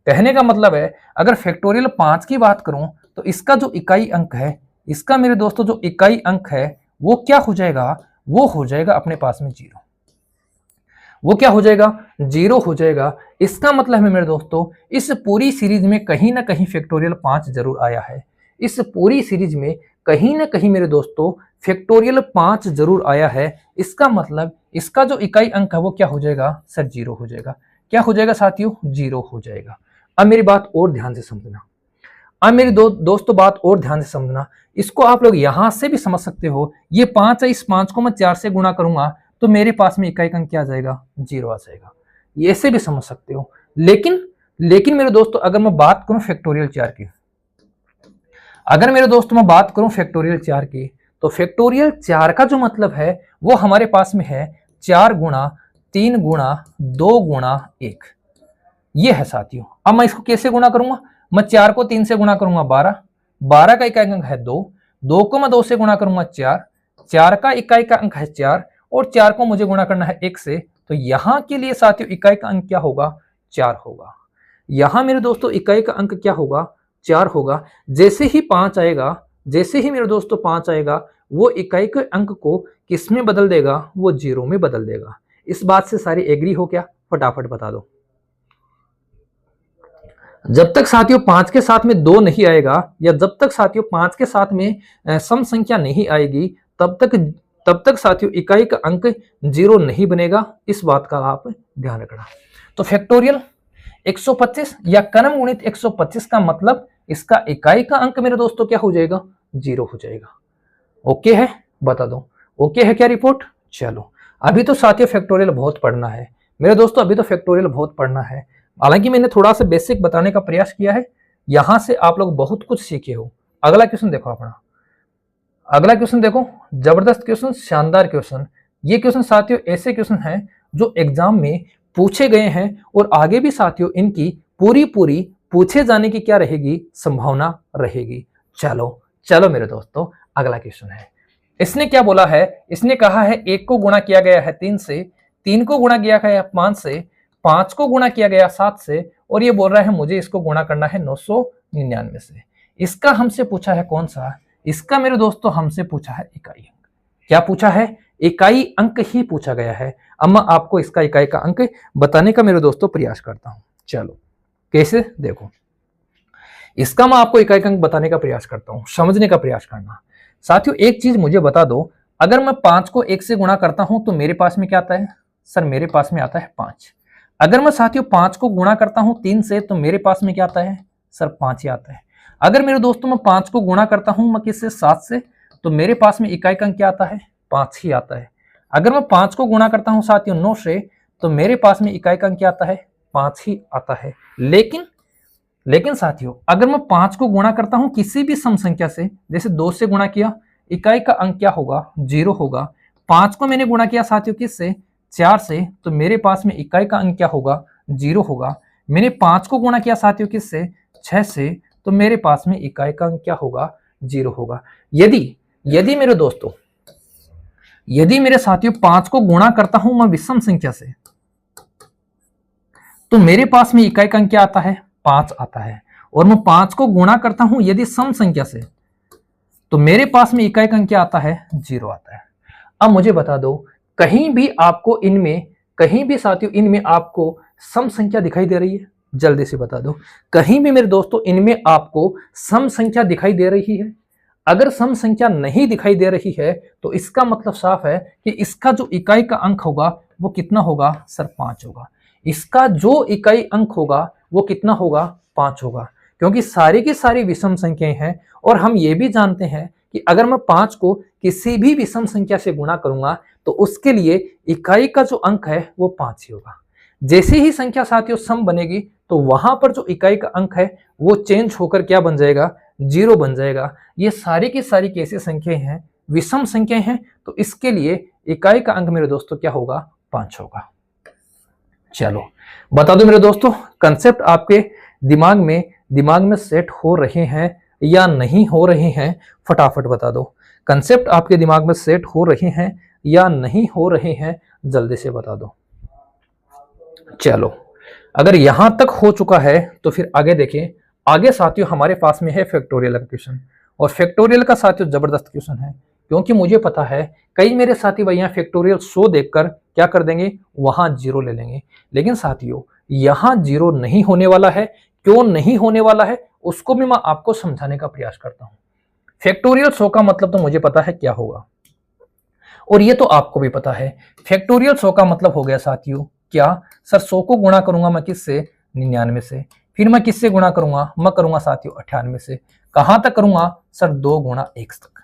कहने का मतलब है अगर फैक्टोरियल 5 की बात करूं तो इसका जो इकाई अंक है, इसका मेरे दोस्तों जो इकाई अंक है वो क्या हो जाएगा, वो हो जाएगा अपने पास में 0। वो क्या हो जाएगा, 0 हो जाएगा। इसका मतलब है मेरे दोस्तों इस पूरी सीरीज में कहीं ना कहीं फैक्टोरियल 5 जरूर आया है। इस पूरी सीरीज में कहीं ना कहीं मेरे दोस्तों फैक्टोरियल 5 जरूर आया है। इसका मतलब इसका जो इकाई अंक है वो क्या हो जाएगा सर, 0 हो जाएगा। क्या हो जाएगा साथियों, 0 हो जाएगा। अब मेरी बात और ध्यान से समझना, अब मेरी दोस्तों बात और ध्यान से समझना। इसको आप लोग यहां से भी समझ सकते हो। ये 5 है, इस 5 को मैं 4 से गुणा करूंगा तो मेरे पास में इकाई अंक क्या आ जाएगा, 0 आ जाएगा। ये ऐसे भी समझ सकते हो। लेकिन मेरे दोस्तों अगर मैं बात करूं फैक्टोरियल 4 की, अगर मेरे दोस्तों मैं बात करूं फैक्टोरियल 4 की, तो फैक्टोरियल 4 का जो मतलब है वो हमारे पास में है 4 गुणा 3 गुणा 2 गुणा 1। ये है साथियों। अब मैं इसको कैसे गुणा करूंगा, मैं 4 को 3 से गुणा करूंगा 12, 12 का इकाई अंक है 2, 2 को मैं 2 से गुणा करूंगा 4, 4 का इकाई का अंक है 4, और 4 को मुझे गुणा करना है 1 से। तो यहां के लिए साथियों इकाई का अंक क्या होगा, 4 होगा। यहां मेरे दोस्तों इकाई का अंक क्या होगा, 4 होगा। जैसे ही 5 आएगा, जैसे ही मेरे दोस्तों 5 आएगा, वो इकाई के अंक को किस में बदल देगा, वो 0 में बदल देगा। इस बात से सारी एग्री हो क्या, फटाफट बता दो। जब तक साथियों 5 के साथ में 2 नहीं आएगा, या जब तक साथियों 5 के साथ में सम संख्या नहीं आएगी, तब तक साथियों इकाई का अंक 0 नहीं बनेगा। इस बात का आप ध्यान रखना। तो फैक्टोरियल 125 या करम गुणित 125 का मतलब इसका इकाई का अंक मेरे दोस्तों क्या हो जाएगा, जीरो हो जाएगा। ओके है, बता दो ओके है क्या रिपोर्ट। चलो अभी तो साथियों फैक्टोरियल बहुत पढ़ना है मेरे दोस्तों, अभी तो फैक्टोरियल बहुत पढ़ना है। हालांकि मैंने थोड़ा सा बेसिक बताने का प्रयास किया है, यहां से आप लोग बहुत कुछ सीखे हो। अगला क्वेश्चन देखो अपना, अगला क्वेश्चन देखो, जबरदस्त क्वेश्चन, शानदार क्वेश्चन। ये क्वेश्चन साथियों ऐसे क्वेश्चन हैं जो एग्जाम में पूछे गए हैं और आगे भी साथियों इनकी पूरी पूरी पूछे जाने की क्या रहेगी, संभावना रहेगी। चलो चलो मेरे दोस्तों अगला क्वेश्चन है। इसने क्या बोला है, इसने कहा है 1 को गुणा किया गया है 3 से, 3 को गुणा किया गया 5 से, 5 को गुणा किया गया 7 से, और ये बोल रहा है मुझे इसको गुणा करना है 999 से। इसका हमसे पूछा है कौन सा, इसका मेरे दोस्तों हमसे पूछा है इकाई अंक। क्या पूछा है, इकाई अंक ही पूछा गया है। अब मैं आपको इसका इकाई का अंक बताने का मेरे दोस्तों प्रयास करता हूं। चलो कैसे, देखो इसका मैं आपको इकाई का अंक बताने का प्रयास करता हूं, समझने का प्रयास करना। साथियों एक चीज मुझे बता दो, अगर मैं 5 को 1 से गुणा करता हूं तो मेरे पास में क्या आता है, सर मेरे पास में आता है 5। अगर मैं साथियों 5 को गुणा करता हूं 3 से तो मेरे पास में क्या आता है, सर 5 ही आता है। अगर मेरे दोस्तों मैं 5 को गुणा करता हूं मैं किससे, 7 से, तो मेरे पास में इकाई का अंक क्या आता है, 5 ही आता है। अगर मैं 5 को गुणा करता हूं साथियों 9 से, तो मेरे पास में इकाई का अंक क्या आता है, 5 ही आता है। लेकिन साथियों अगर मैं 5 को गुणा करता हूं किसी भी सम संख्या से, जैसे 2 से गुणा किया, इकाई का अंक क्या होगा, 0 होगा। 5 को मैंने गुणा किया साथियों किससे, 4 से, तो मेरे पास में इकाई का अंक क्या होगा, 0 होगा। मैंने 5 को गुणा किया साथियों किससे, 6 से, तो मेरे पास में इकाई का अंक क्या होगा, 0 होगा। यदि मेरे दोस्तों, यदि मेरे साथियों 5 को गुणा करता हूं मैं विषम संख्या से, तो मेरे पास में इकाई का अंक क्या आता है, 5 आता है। और मैं 5 को गुणा करता हूं यदि सम संख्या से, तो मेरे पास में इकाई का अंक क्या आता है, 0 आता है। अब मुझे बता दो, कहीं भी आपको इनमें, कहीं भी साथियों इनमें आपको सम संख्या दिखाई दे रही है, जल्दी से बता दो, कहीं भी मेरे दोस्तों इनमें आपको सम संख्या दिखाई दे रही है। अगर सम संख्या नहीं दिखाई दे रही है तो इसका मतलब साफ है कि इसका जो इकाई का अंक होगा वो कितना होगा, सर 5 होगा। इसका जो इकाई अंक होगा वो कितना होगा, 5 होगा, क्योंकि सारी की सारी विषम संख्याएं हैं। और हम ये भी जानते हैं कि अगर मैं 5 को किसी भी विषम संख्या से गुणा करूंगा तो उसके लिए इकाई का जो अंक है वो 5 ही होगा। जैसे ही संख्या साथियों सम बनेगी तो वहां पर जो इकाई का अंक है वो चेंज होकर क्या बन जाएगा, 0 बन जाएगा। ये सारी की सारी कैसी संख्याएं हैं, विषम संख्याएं हैं, तो इसके लिए इकाई का अंक मेरे दोस्तों क्या होगा, 5 होगा। चलो बता दो मेरे दोस्तों, कंसेप्ट आपके दिमाग में सेट हो रहे हैं या नहीं हो रहे हैं, फटाफट बता दो। कंसेप्ट आपके दिमाग में सेट हो रहे हैं या नहीं हो रहे हैं, जल्दी से बता दो। चलो अगर यहां तक हो चुका है तो फिर आगे देखें। आगे साथियों हमारे पास में है फैक्टोरियल का क्वेश्चन, और फैक्टोरियल का साथियों जबरदस्त क्वेश्चन है, क्योंकि मुझे पता है कई मेरे साथी भैया फैक्टोरियल 100 देखकर क्या कर देंगे, वहां 0 ले लेंगे। लेकिन साथियों यहां 0 नहीं होने वाला है। क्यों नहीं होने वाला है उसको भी मैं आपको समझाने का प्रयास करता हूं। फैक्टोरियल 100 का मतलब तो मुझे पता है क्या होगा, और ये तो आपको भी पता है। फैक्टोरियल 100 का मतलब हो गया साथियों क्या, सर 100 को गुणा करूंगा मैं किससे, 99 से, फिर मैं किससे गुणा करूंगा, मैं करूंगा साथियों 98 से। कहां तक करूंगा, सर 2 गुणा 1 तक।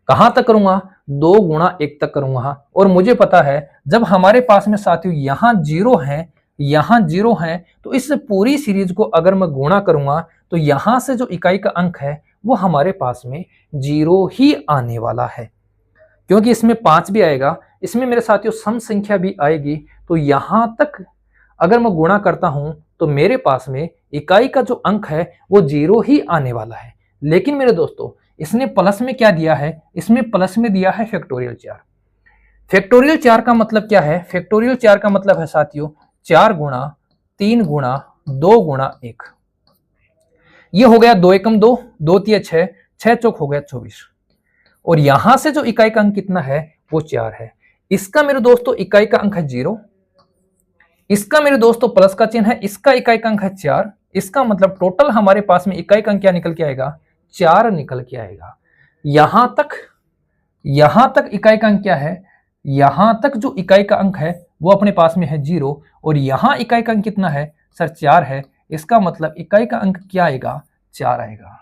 कहां तक करूंगा, 2 गुणा 1 तक करूंगा। और मुझे पता है जब हमारे पास में साथियों यहां 0 है, यहां 0 है, तो इस पूरी सीरीज को अगर मैं गुणा करूंगा तो यहां से जो इकाई का अंक है वो हमारे पास में 0 ही आने वाला है, क्योंकि इसमें 5 भी आएगा, इसमें मेरे साथियों सम संख्या भी आएगी। तो यहां तक अगर मैं गुणा करता हूं तो मेरे पास में इकाई का जो अंक है वो 0 ही आने वाला है। लेकिन मेरे दोस्तों इसने प्लस में क्या दिया है, इसमें प्लस में दिया है फैक्टोरियल 4। फैक्टोरियल 4 का मतलब क्या है, फैक्टोरियल 4 का मतलब है साथियों 4 गुणा 3 गुणा 2 गुणा 1। ये हो गया 2 एकम 2, 2 तिया 6, 6 चौक हो गया 24। और यहां से जो इकाई का अंक कितना है वो 4 है। इसका मेरे दोस्तों इकाई का अंक है 0, इसका मेरे दोस्तों प्लस का चिन्ह है, इसका इकाई का अंक है 4। इसका मतलब टोटल हमारे पास में इकाई का अंक क्या निकल के आएगा, 4 निकल के आएगा। यहां तक इकाई का अंक क्या है, यहां तक जो इकाई का अंक है वो अपने पास में है 0, और यहां इकाई का अंक कितना है, सर 4 है। इसका मतलब इकाई का अंक क्या आएगा, 4 आएगा।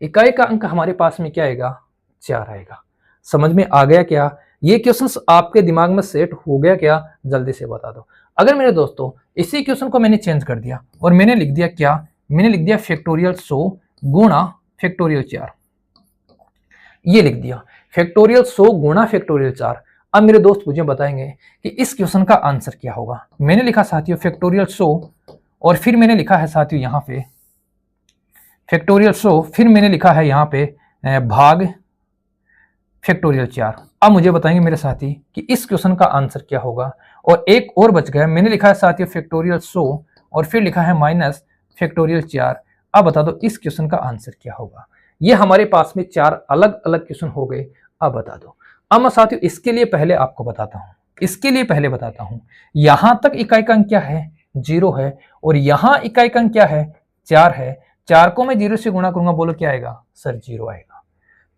इकाई का अंक हमारे पास में क्या आएगा, 4 आएगा। समझ में आ गया क्या? ये क्वेश्चंस आपके दिमाग में सेट हो गया क्या? जल्दी से बता दो। अगर मेरे दोस्तों इसी क्वेश्चन को मैंने चेंज कर दिया और मैंने लिख दिया क्या, मैंने लिख दिया फैक्टोरियल 100 गुणा फैक्टोरियल 4, ये लिख दिया फैक्टोरियल 100 गुणा फैक्टोरियल 4। अब मेरे दोस्त मुझे बताएंगे कि इस क्वेश्चन का आंसर क्या होगा। मैंने लिखा साथियों फैक्टोरियल 100 और फिर मैंने लिखा है साथियों यहाँ पे फैक्टोरियल 100, फिर मैंने लिखा है यहाँ पे भाग फैक्टोरियल 4। अब मुझे बताएंगे मेरे साथी कि इस क्वेश्चन का आंसर क्या होगा। और एक और बच गया, मैंने लिखा है साथियों फैक्टोरियल 100 और फिर लिखा है माइनस फैक्टोरियल 4। अब बता दो इस क्वेश्चन का आंसर क्या होगा। ये हमारे पास में 4 अलग अलग क्वेश्चन हो गए। अब बता दो। अब मैं साथियों इसके लिए पहले आपको बताता हूँ, इसके लिए पहले बताता हूँ, यहां तक इकाई का अंक क्या है, 0 है, और यहां इकाई का अंक क्या है, 4 है। 4 को मैं 0 से गुणा करूंगा, बोलो क्या आएगा सर, 0 आएगा।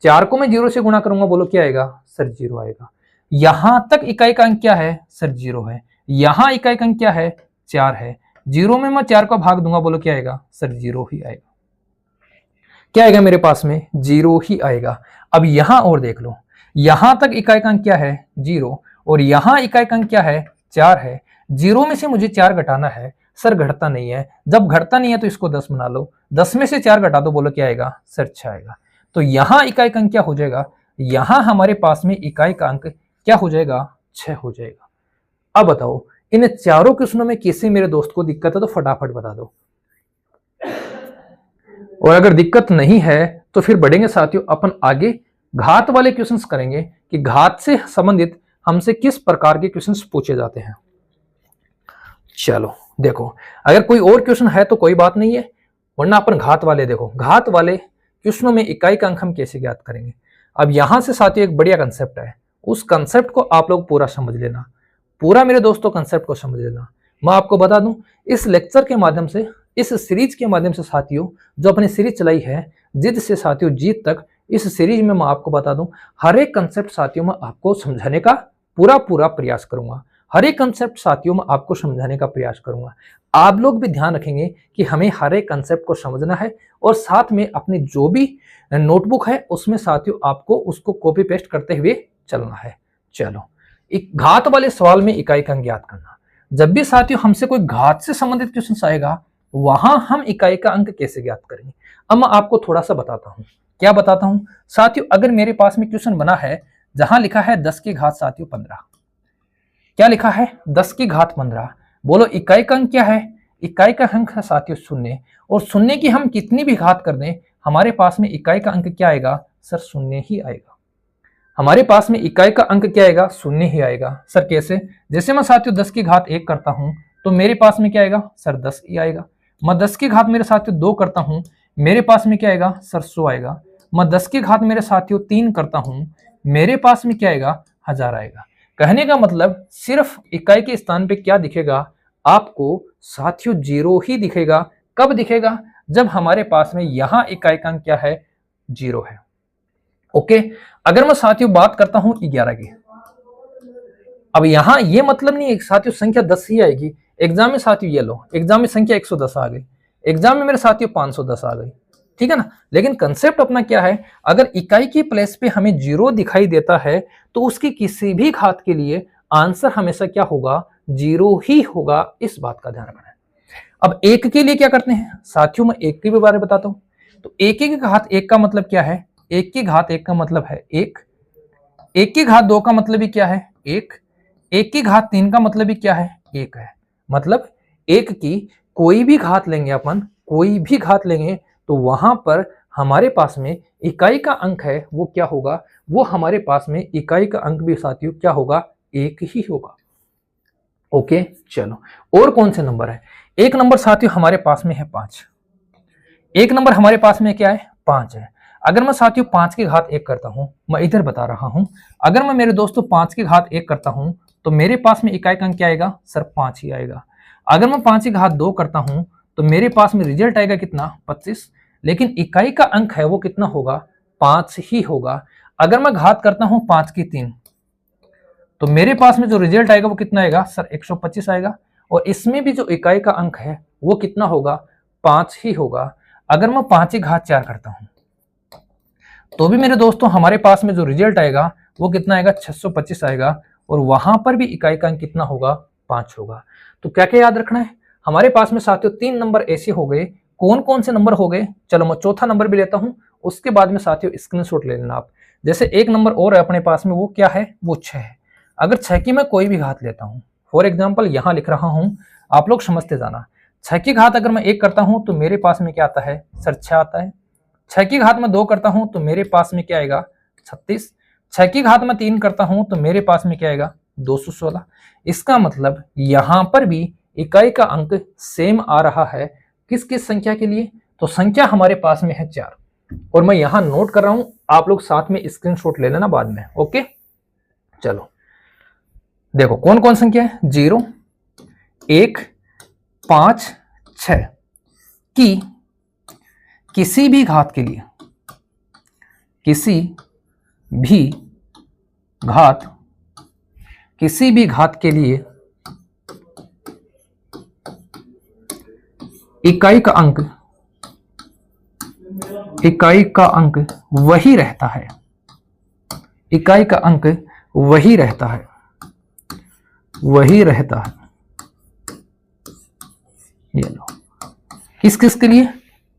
4 को मैं 0 से गुणा करूंगा, बोलो क्या आएगा सर, 0 आएगा। यहां तक इकाई का अंक क्या है सर, 0 है। यहां इकाई का अंक क्या है, 4 है। 0 में मैं 4 का भाग दूंगा, बोलो क्या आएगा सर, 0 ही आएगा। क्या आएगा मेरे पास में, 0 ही आएगा। अब यहां और देख लो, यहां तक इकाई का अंक क्या है, 0, और यहां इकाई का अंक क्या है, 4 है। 0 में से मुझे 4 घटाना है, सर घटता नहीं है। जब घटता नहीं है तो इसको 10 बना लो, 10 में से 4 घटा दो, बोलो क्या आएगा सर, 6 आएगा। तो यहां इकाई का अंक क्या हो जाएगा, यहां हमारे पास में इकाई का अंक क्या हो जाएगा, 6 हो जाएगा। अब बताओ इन चारों क्वेश्चनों में किसी मेरे दोस्त को दिक्कत है तो फटाफट बता दो, और अगर दिक्कत नहीं है तो फिर बढ़ेंगे साथियों अपन आगे, घात वाले क्वेश्चंस करेंगे कि घात से संबंधित हमसे किस प्रकार के क्वेश्चंस पूछे जाते हैं। चलो देखो, अगर कोई और क्वेश्चन है तो कोई बात नहीं है, वरना अपन घात वाले देखो, घात वाले क्वेश्चनों में इकाई का अंक हम कैसे ज्ञात करेंगे। अब यहां से साथियों एक बढ़िया कंसेप्ट है, उस कंसेप्ट को आप लोग पूरा समझ लेना, पूरा मेरे दोस्तों कंसेप्ट को समझ लेना। मैं आपको बता दूं, इस लेक्चर के माध्यम से, इस सीरीज के माध्यम से साथियों, जो अपनी सीरीज चलाई है जिद से साथियों जीत तक, इस सीरीज में मैं आपको बता दूं हर एक कंसेप्ट साथियों में आपको समझाने का पूरा प्रयास करूंगा। हर एक कंसेप्ट साथियों में आपको समझाने का प्रयास करूंगा। आप लोग भी ध्यान रखेंगे कि हमें हर एक कंसेप्ट को समझना है, और साथ में अपनी जो भी नोटबुक है उसमें साथियों आपको उसको कॉपी पेस्ट करते हुए चलना है। चलो, एक घात वाले सवाल में इकाई का अंक ज्ञात करना। जब भी साथियों हमसे कोई घात से संबंधित क्वेश्चन आएगा, वहां हम इकाई का अंक कैसे ज्ञात करेंगे। अब मैं आपको थोड़ा सा बताता हूं, क्या बताता हूं साथियों। अगर मेरे पास में क्वेश्चन बना है जहां लिखा है 10 की घात साथियों 15, क्या लिखा है 10 की घात 15, बोलो इकाई का अंक क्या है, इकाई का अंक है साथियों 0, और 0 की हम कितनी भी घात कर दें हमारे पास में इकाई का अंक क्या आएगा सर, 0 ही आएगा। हमारे पास में इकाई का अंक क्या आएगा, 0 ही आएगा। सर कैसे, जैसे मैं साथियों 10 की घात 1 करता हूं तो मेरे पास में क्या आएगा सर, 10 ही आएगा। मैं 10 की घात मेरे साथियों 2 करता हूं, मेरे पास में क्या आएगा सर, 100 आएगा। मैं 10 की घात मेरे साथियों 3 करता हूं, मेरे पास में क्या आएगा, 1000 आएगा। कहने का मतलब सिर्फ इकाई के स्थान पे क्या दिखेगा आपको साथियों, 0 ही दिखेगा। कब दिखेगा, जब हमारे पास में यहां इकाई का अंक क्या है, 0 है। ओके, अगर मैं साथियों बात करता हूं 11 की, अब यहां ये मतलब नहीं है साथियों संख्या 10 ही आएगी। एग्जाम में साथियों ये लो, एग्जाम में संख्या 110 आ गई, एग्जाम में मेरे साथियों 510 आ गई, ठीक है ना। लेकिन कंसेप्ट अपना क्या है, अगर इकाई की प्लेस पे हमें 0 दिखाई देता है तो उसकी किसी भी घात के लिए आंसर हमेशा क्या होगा, 0 ही होगा। इस बात का ध्यान रखना है। अब 1 के लिए क्या करते हैं साथियों, मैं 1 के भी बारे में बताता हूं। तो 1 की घात 1 का मतलब क्या है, 1 की घात 1 का मतलब है 1, 1 की घात 2 का मतलब भी क्या है 1, 1 की घात 3 का मतलब भी क्या है 1 है। मतलब 1 की कोई भी घात लेंगे अपन, कोई भी घात लेंगे तो वहां पर हमारे पास में इकाई का अंक है वो क्या होगा, वो हमारे पास में इकाई का अंक भी साथियों क्या होगा, 1 ही होगा। ओके चलो, और कौन से नंबर है, एक नंबर साथियों हमारे पास में है 5, एक नंबर हमारे पास में क्या है 5 है। अगर मैं साथियों 5 की घात 1 करता हूं, मैं इधर बता रहा हूं, अगर मैं मेरे दोस्तों 5 की घात 1 करता हूं तो मेरे पास में इकाई का अंक क्या आएगा सर, 5 ही आएगा। अगर मैं 5 की घात 2 करता हूं तो मेरे पास में रिजल्ट आएगा कितना, 25, लेकिन इकाई का अंक है वो कितना होगा, 5 ही होगा। अगर मैं घात करता हूं 5 की 3 तो मेरे पास में जो रिजल्ट आएगा वो कितना आएगा सर, 125 आएगा, और इसमें भी जो इकाई का अंक है वो कितना होगा, 5 ही होगा। अगर मैं 5 की घात 4 करता हूं, तो भी मेरे दोस्तों हमारे पास में जो रिजल्ट आएगा वो कितना आएगा, 625 आएगा, और वहां पर भी इकाई का अंक कितना होगा, 5 होगा। तो क्या क्या याद रखना है, हमारे पास में साथियों 3 नंबर ऐसे हो गए। कौन कौन से नंबर हो गए, चलो मैं चौथा नंबर भी लेता हूं, उसके बाद में साथियों स्क्रीनशॉट ले लेना आप। जैसे एक नंबर और है अपने पास में, वो क्या है, वो 6 है। अगर 6 की मैं कोई भी घात लेता हूं, फॉर एग्जाम्पल यहां लिख रहा हूं, आप लोग समझते जाना, 6 की घात अगर मैं 1 करता हूं तो मेरे पास में क्या आता है सर, 6 आता है। 6 की घात में 2 करता हूं तो मेरे पास में क्या आएगा, 36। 6 की घात में 3 करता हूं तो मेरे पास में क्या आएगा, 216। इसका मतलब यहां पर भी इकाई का अंक सेम आ रहा है, किस किस संख्या के लिए, तो संख्या हमारे पास में है 4, और मैं यहां नोट कर रहा हूं, आप लोग साथ में स्क्रीनशॉट ले लेना बाद में। ओके, चलो देखो कौन कौन संख्या है, 0, 1, 5, 6 की किसी भी घात के लिए, किसी भी घात के लिए इकाई का अंक वही रहता है, इकाई का अंक वही रहता है। ये लो, किस किस के लिए,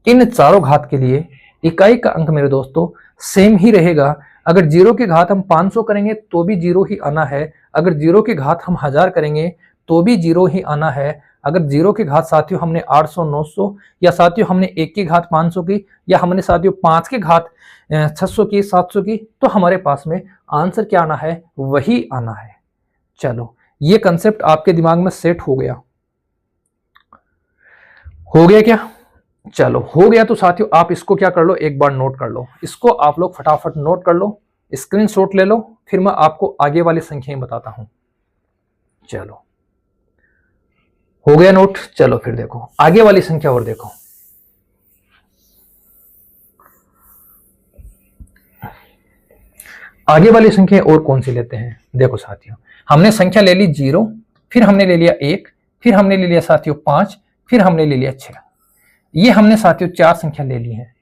इन चारों घात के लिए इकाई का अंक मेरे दोस्तों सेम ही रहेगा। अगर 0 की घात हम 500 करेंगे तो भी 0 ही आना है, अगर 0 की घात हम 1000 करेंगे तो भी 0 ही आना है, अगर 0 की घात साथियों हमने 800, 900, या साथियों हमने 1 की घात 500 की, या हमने साथियों 5 की घात 600 की, 700 की, तो हमारे पास में आंसर क्या आना है, वही आना है। चलो ये कंसेप्ट आपके दिमाग में सेट हो गया क्या, चलो हो गया। तो साथियों आप इसको क्या कर लो, एक बार नोट कर लो, इसको आप लोग फटाफट नोट कर लो, स्क्रीनशॉट ले लो, फिर मैं आपको आगे वाली संख्याएं बताता हूं। चलो हो गया नोट, चलो फिर देखो आगे वाली संख्या और देखो। आगे वाली संख्या और कौन सी लेते हैं, देखो साथियों हमने संख्या ले ली 0, फिर हमने ले लिया 1, फिर हमने ले लिया साथियों 5, फिर हमने ले लिया 6। ये हमने साथियों 4 संख्या ले ली है,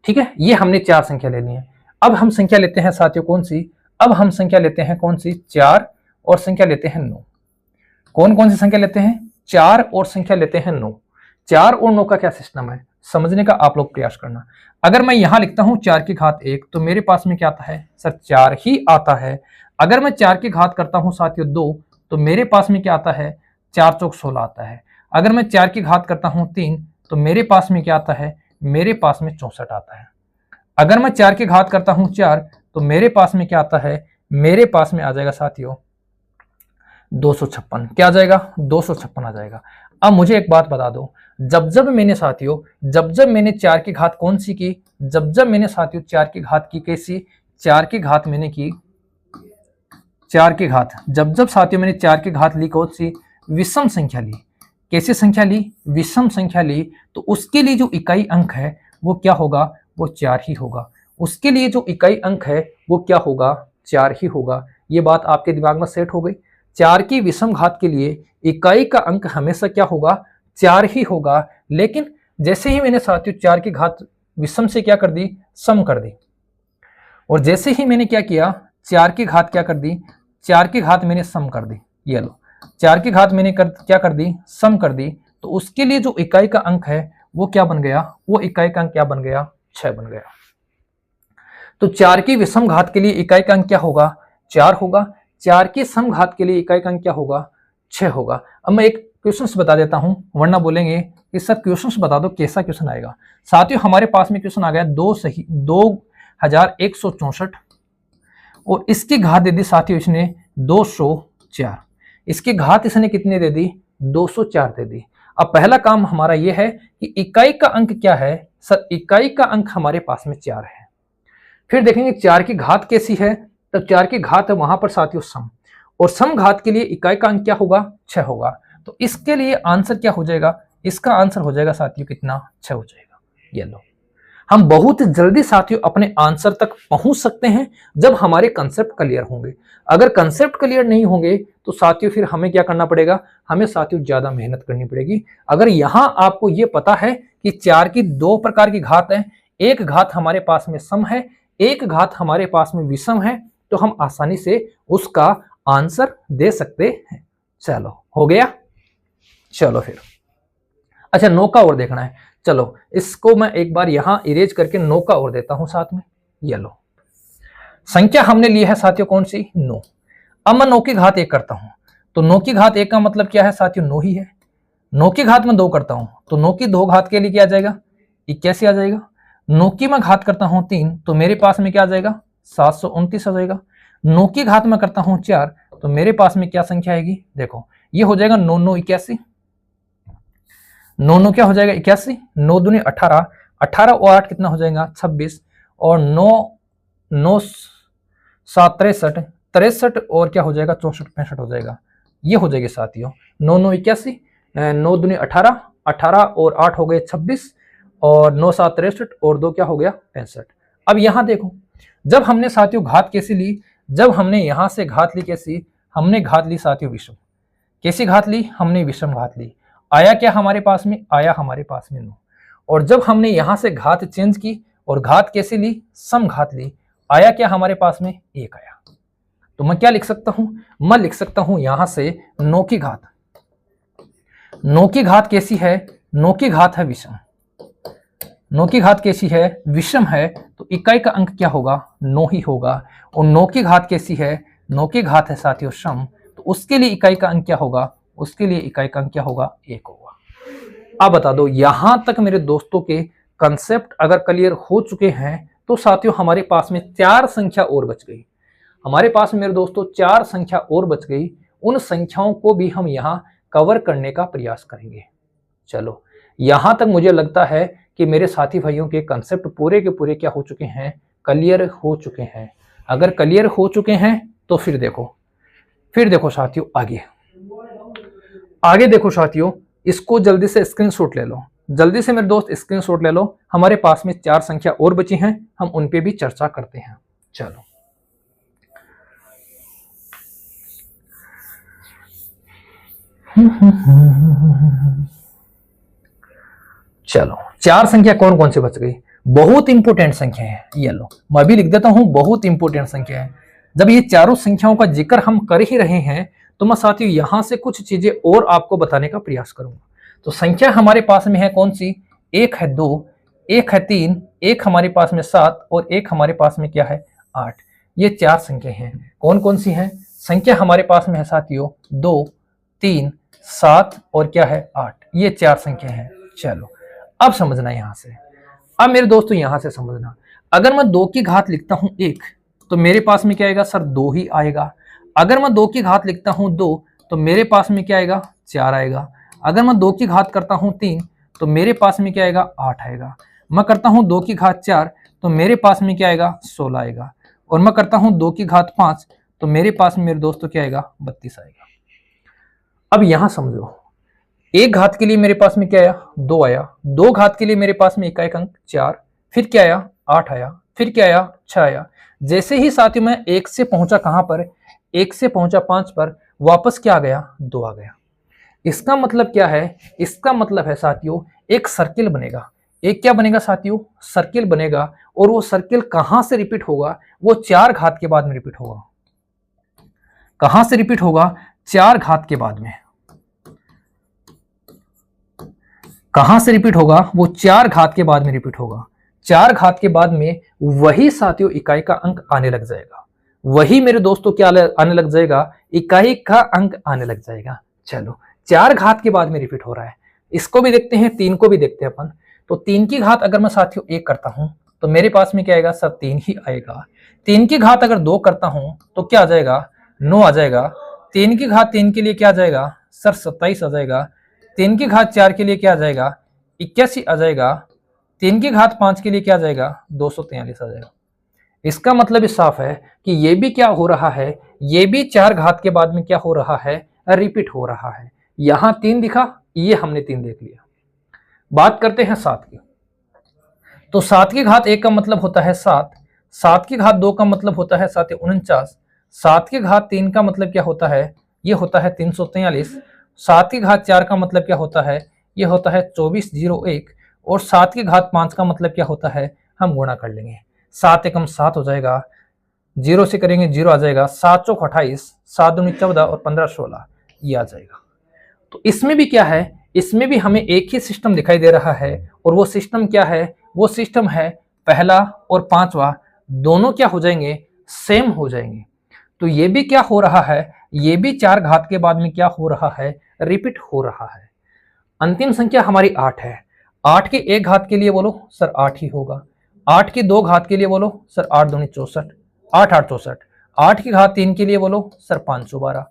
ठीक है, ये हमने 4 संख्या ले ली है। अब हम संख्या लेते हैं साथियों कौन सी, अब हम संख्या लेते हैं कौन सी, 4, और संख्या लेते हैं 9। कौन कौन सी संख्या लेते हैं, 4 और संख्या लेते हैं 9। 4 और 9 का क्या सिस्टम है समझने का आप लोग प्रयास करना। अगर मैं यहां लिखता हूं 4 की घात 1 तो मेरे पास में क्या आता है सर, 4 ही आता है। अगर मैं 4 की घात करता हूं साथियों 2 तो मेरे पास में क्या आता है, 4 चौक 16 आता है। अगर मैं 4 की घात करता हूं 3 तो मेरे पास में क्या आता है, मेरे पास में 64 आता है। अगर मैं 4 की घात करता हूं 4 तो मेरे पास में क्या आता है, मेरे पास में आ जाएगा साथियों 256। क्या आ जाएगा, 256 आ जाएगा। अब मुझे एक बात बता दो, जब जब मैंने साथियों, जब जब मैंने 4 की घात कौन सी की, जब जब मैंने साथियों 4 की घात की, कैसी, 4 की घात मैंने की, 4 की घात, जब जब साथियों मैंने 4 की घात ली कौन सी, विषम संख्या ली। कैसी संख्या ली, विषम संख्या ली, तो उसके लिए जो इकाई अंक है वो क्या होगा, वो 4 ही होगा। उसके लिए जो इकाई अंक है वो क्या होगा, 4 ही होगा। ये बात आपके दिमाग में सेट हो गई। 4 की विषम घात के लिए इकाई का अंक हमेशा क्या होगा, 4 ही होगा। लेकिन जैसे ही मैंने साथियों 4 की घात विषम से क्या कर दी, सम कर दी, और जैसे ही मैंने क्या किया, 4 की घात क्या कर दी, 4 की घात मैंने सम कर दी। ये लो, 4 की घात मैंने क्या कर दी, सम कर दी, तो उसके लिए जो इकाई का अंक है वो क्या बन गया, वो इकाई का अंक क्या बन गया, 6 बन गया। तो 4 की विषम घात के लिए इकाई का अंक क्या होगा, 4 होगा। 4 की सम घात के लिए इकाई का अंक क्या होगा, 6 होगा। अब मैं एक क्वेश्चन बता देता हूं, वरना बोलेंगे कि सर क्वेश्चन बता दो, कैसा क्वेश्चन आएगा। साथियों हमारे पास में क्वेश्चन आ गया 2164, और इसकी घात दे दी साथियों इसने 204। इसकी घात इसने कितनी दे दी, 204 दे दी। अब पहला काम हमारा यह है कि इकाई का अंक क्या है सर, इकाई का अंक हमारे पास में 4 है। फिर देखेंगे 4 की घात कैसी है, तो 4 की घात है वहां पर साथियों सम, और सम घात के लिए इकाई का अंक क्या होगा, 6 होगा। तो इसके लिए आंसर क्या हो जाएगा, इसका आंसर हो जाएगा साथियों कितना, 6 हो जाएगा। ये लो, हम बहुत जल्दी साथियों अपने आंसर तक पहुंच सकते हैं जब हमारे कंसेप्ट क्लियर होंगे। अगर कंसेप्ट क्लियर नहीं होंगे तो साथियों फिर हमें क्या करना पड़ेगा, हमें साथियों ज्यादा मेहनत करनी पड़ेगी। अगर यहां आपको ये पता है कि 4 की 2 प्रकार की घात है, एक घात हमारे पास में सम है, एक घात हमारे पास में विषम है तो हम आसानी से उसका आंसर दे सकते हैं। चलो हो गया। चलो फिर अच्छा 9 का और देखना है। चलो इसको मैं एक बार यहां इरेज करके 9 का और देता हूं साथ में। ये लो संख्या हमने ली है साथियों कौन सी 9। अब मैं 9 की घात 1 करता हूं तो 9 की घात 1 का मतलब क्या है साथियों 9 ही है। 9 की घात में 2 करता हूं तो 9 की 2 घात के लिए क्या आ जाएगा 81 आ जाएगा। 9 की मैं घात करता हूं 3 तो मेरे पास में क्या आ जाएगा 729 आ जाएगा। 9 की घात में करता हूं 4 तो मेरे पास में क्या संख्या आएगी देखो ये हो जाएगा 9 9 81। 9 9 क्या हो जाएगा 81। 9 दूनी 18, 18 और 8 कितना हो जाएगा 26 और 9 9 7 63, 63 और क्या हो जाएगा 64 65 हो जाएगा। ये हो जाएगी साथियों 9 9 81, 9 दूनी 18, 18 और 8 हो गए 26 और 9 7 63 और 2 क्या हो गया 65। अब यहां देखो जब हमने साथियों घात कैसी ली, जब हमने यहां से घात ली कैसी, हमने घात ली साथियों विषम। कैसी घात ली हमने विषम घात ली। आया क्या हमारे पास में, आया हमारे पास में 9। और जब हमने यहां से घात चेंज की और घात कैसे ली सम घात ली, आया क्या हमारे पास में 1 आया। तो मैं क्या लिख सकता हूं, मैं लिख सकता हूं यहां से 9 की घात। 9 की घात कैसी है, 9 की घात है विषम। 9 की घात कैसी है विषम है तो इकाई का अंक क्या होगा 9 ही होगा। और 9 की घात कैसी है, 9 की घात है साथियों सम तो उसके लिए इकाई का अंक क्या होगा, उसके लिए इकाई का अंक क्या होगा 1 होगा। अब बता दो यहां तक मेरे दोस्तों के कंसेप्ट अगर क्लियर हो चुके हैं तो साथियों हमारे पास में 4 संख्या और बच गई। हमारे पास मेरे दोस्तों 4 संख्या और बच गई। उन संख्याओं को भी हम यहां कवर करने का प्रयास करेंगे। चलो यहां तक मुझे लगता है कि मेरे साथी भाइयों के कंसेप्ट पूरे के पूरे क्या हो चुके हैं, क्लियर हो चुके हैं। अगर क्लियर हो चुके हैं तो फिर देखो साथियों आगे देखो साथियों, इसको जल्दी से स्क्रीनशॉट ले लो, जल्दी से मेरे दोस्त स्क्रीनशॉट ले लो। हमारे पास में 4 संख्या और बची हैं, हम उन पे भी चर्चा करते हैं। चलो चलो 4 संख्या कौन कौन से बच गई, बहुत इंपोर्टेंट संख्या है। ये लो मैं भी लिख देता हूं, बहुत इंपोर्टेंट संख्या है। जब ये चारों संख्याओं का जिक्र हम कर ही रहे हैं तो मैं साथियों यहां से कुछ चीजें और आपको बताने का प्रयास करूंगा। तो संख्या हमारे पास में है कौन सी, 1 है 2, 1 है 3, 1 हमारे पास में 7 और 1 हमारे पास में क्या है 8। ये 4 संख्या हैं। कौन कौन सी हैं, संख्या हमारे पास में है साथियों 2 3 7 और क्या है 8। ये 4 संख्या हैं। चलो अब समझना यहां से, अब मेरे दोस्तों यहां से समझना, अगर मैं 2 की घात लिखता हूं 1 तो मेरे पास में क्या आएगा सर 2 ही आएगा। अगर मैं 2 की घात लिखता हूं 2 तो मेरे पास में क्या आएगा 4 आएगा। अगर मैं 2 की घात करता हूं 3 तो मेरे पास में क्या आएगा 8 आएगा। मैं करता हूं 2 की घात 4 तो मेरे पास में क्या आएगा 16 आएगा। और मैं करता हूं 2 की घात 5 तो मेरे पास में मेरे दोस्तों क्या आएगा 32 आएगा। अब यहां समझो, 1 घात के लिए मेरे पास में क्या आया 2 आया, 2 घात के लिए मेरे पास में इकाई अंक 4, फिर क्या आया 8 आया, फिर क्या आया 6 आया। जैसे ही साथियों मैं 1 से पहुंचा कहां पर, 1 से पहुंचा 5 पर, वापस क्या आ गया 2 आ गया। इसका मतलब क्या है, इसका मतलब है साथियों एक सर्किल बनेगा। एक क्या बनेगा साथियों सर्किल बनेगा। और वो सर्किल कहां से रिपीट होगा, वो 4 घात के बाद में रिपीट होगा। कहां से रिपीट होगा 4 घात के बाद में। कहां से रिपीट होगा, वो 4 घात के बाद में रिपीट होगा। 4 घात के बाद में वही साथियों इकाई का अंक आने लग जाएगा। वही मेरे दोस्तों क्या आने लग जाएगा, इकाई का अंक आने लग जाएगा। चलो 4 घात के बाद में रिपीट हो रहा है, इसको भी देखते हैं, 3 को भी देखते हैं अपन। तो 3 की घात अगर मैं साथियों 1 करता हूं तो मेरे पास में क्या आएगा सर 3 ही आएगा। 3 की घात अगर 2 करता हूं तो क्या आ जाएगा 9 आ जाएगा। 3 की घात 3 के लिए क्या आ जाएगा सर 27 आ जाएगा। 3 की घात 4 के लिए क्या आ जाएगा 81 आ जाएगा। 3 की घात 5 के लिए क्या आ जाएगा 243 आ जाएगा। इसका मतलब साफ है कि ये भी क्या हो रहा है, ये भी 4 घात के बाद में क्या हो रहा है रिपीट हो रहा है। यहां 3 दिखा, ये हमने 3 देख लिया। बात करते हैं 7 की। तो 7 की घात 1 का मतलब होता है 7, 7 की घात 2 का मतलब होता है 49, 7 की घात 3 का मतलब क्या होता है, ये होता है 343। 7 की घात 4 का मतलब क्या होता है, ये होता है 2401। और 7 की घात 5 का मतलब क्या होता है, हम गुणा कर लेंगे। 7 एकम 7 हो जाएगा, 0 से करेंगे 0 आ जाएगा, 7 चौक 28, 7 दूनी 14 और 15 16 ये आ जाएगा। तो इसमें भी क्या है, इसमें भी हमें एक ही सिस्टम दिखाई दे रहा है, और वो सिस्टम क्या है, वो सिस्टम है पहला और पांचवा दोनों क्या हो जाएंगे, सेम हो जाएंगे। तो ये भी क्या हो रहा है, ये भी 4 घात के बाद में क्या हो रहा है, रिपीट हो रहा है। अंतिम संख्या हमारी 8 है। 8 के 1 घात के लिए बोलो सर 8 ही होगा। 8 के 2 घात के लिए बोलो सर 8 दूनी 64, 8 8 64। 8 की घात 3 के लिए बोलो सर 512।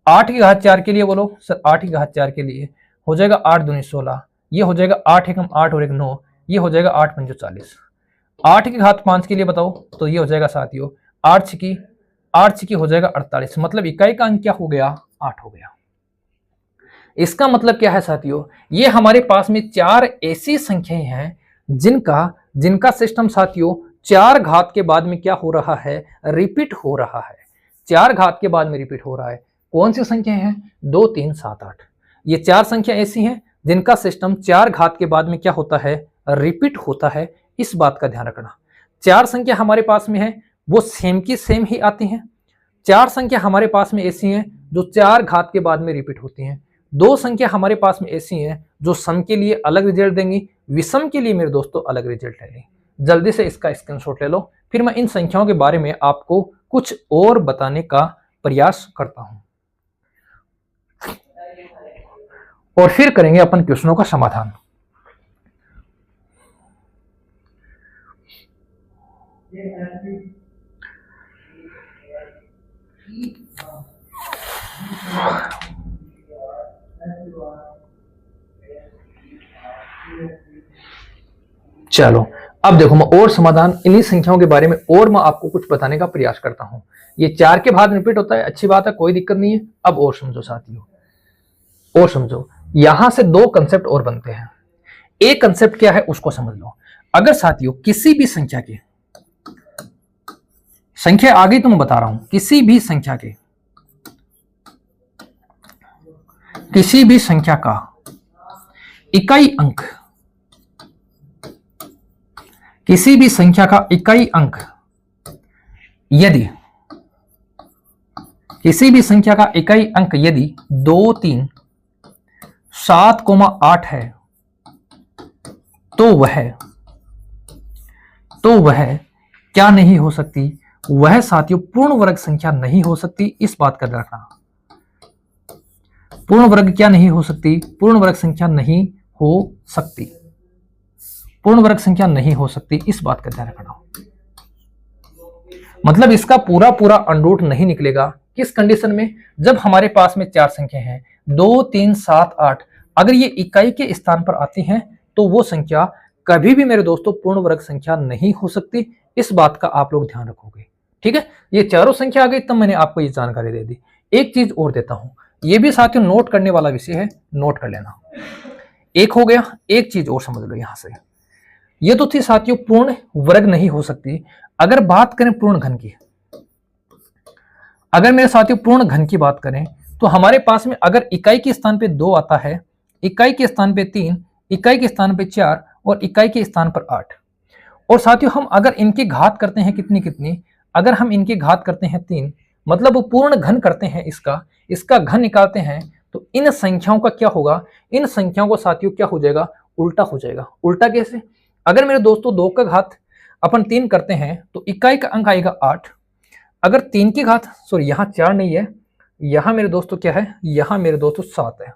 8 की घात 4 के लिए बोलो सर 8 की घात 4 के लिए हो जाएगा 8 दूनी 16, ये हो जाएगा 8 एकम 8 और 1 9, ये हो जाएगा 8 पंजो 40। 8 की घात 5 के लिए बताओ तो ये हो जाएगा साथियों 8 छिकी हो जाएगा 48। मतलब इकाई का अंक क्या हो गया, 8 हो गया। इसका मतलब क्या है साथियों, ये हमारे पास में 4 ऐसी संख्याएं हैं जिनका सिस्टम साथियों 4 घात के बाद में क्या हो रहा है, रिपीट हो रहा है। 4 घात के बाद में रिपीट हो रहा है। कौन सी संख्याएं हैं, 2 3 7 8। ये 4 संख्या ऐसी हैं जिनका सिस्टम 4 घात के बाद में क्या होता है, रिपीट होता है। इस बात का ध्यान रखना। 4 संख्या हमारे पास में है वो सेम की सेम ही आती हैं। 4 संख्या हमारे पास में ऐसी हैं जो 4 घात के बाद में रिपीट होती हैं। 2 संख्या हमारे पास में ऐसी हैं जो सम के लिए अलग रिजल्ट देंगी, विषम के लिए मेरे दोस्तों अलग रिजल्ट देंगी। जल्दी से इसका स्क्रीनशॉट ले लो, फिर मैं इन संख्याओं के बारे में आपको कुछ और बताने का प्रयास करता हूं और फिर करेंगे अपन क्वेश्चनों का समाधान। चलो अब देखो मैं और समाधान इन्हीं संख्याओं के बारे में और मैं आपको कुछ बताने का प्रयास करता हूं। ये 4 के बाद रिपीट होता है, अच्छी बात है, कोई दिक्कत नहीं है। अब और समझो साथियों, और समझो, यहां से 2 कंसेप्ट और बनते हैं। एक कंसेप्ट क्या है उसको समझ लो। अगर साथियों किसी भी संख्या के, संख्या आ गई तो मैं बता रहा हूं, किसी भी संख्या का इकाई अंक, किसी भी संख्या का इकाई अंक यदि, किसी भी संख्या का इकाई अंक यदि 2 3 7, 8 है तो वह क्या नहीं हो सकती, वह साथियों पूर्ण वर्ग संख्या नहीं हो सकती। इस बात का ध्यान रखना। पूर्ण वर्ग क्या नहीं हो सकती, पूर्ण वर्ग संख्या नहीं हो सकती, पूर्ण वर्ग संख्या नहीं हो सकती। इस बात का ध्यान रखना। मतलब इसका पूरा अंडर रूट नहीं निकलेगा। किस कंडीशन में, जब हमारे पास में 4 संख्या हैं 2 3 7 8, अगर ये इकाई के स्थान पर आती हैं तो वो संख्या कभी भी मेरे दोस्तों पूर्ण वर्ग संख्या नहीं हो सकती। इस बात का आप लोग ध्यान रखोगे, ठीक है। ये चारों संख्या आ गई तब मैंने आपको ये जानकारी दे दी। एक चीज और देता हूं, ये भी साथियों नोट करने वाला विषय है, नोट कर लेना। एक हो गया, एक चीज और समझ लो यहां से। ये तो थी साथियों पूर्ण वर्ग नहीं हो सकती। अगर बात करें पूर्ण घन की, अगर मेरे साथियों पूर्ण घन की बात करें तो हमारे पास में अगर इकाई के स्थान पे 2 आता है, इकाई के स्थान पे 3, इकाई के स्थान पे 4 और इकाई के स्थान पर 8, और साथियों हम अगर इनकी घात करते हैं कितनी, अगर हम इनकी घात करते हैं 3, मतलब वो पूर्ण घन करते हैं, इसका घन निकालते हैं, तो इन संख्याओं का क्या होगा, इन संख्याओं को साथियों क्या हो जाएगा, उल्टा हो जाएगा। उल्टा कैसे, अगर मेरे दोस्तों 2 का घात अपन 3 करते हैं तो इकाई का अंक आएगा 8। अगर 3 की घात, सॉरी यहां 4 नहीं है, यहां मेरे दोस्तों क्या है, यहां मेरे दोस्तों 7 है,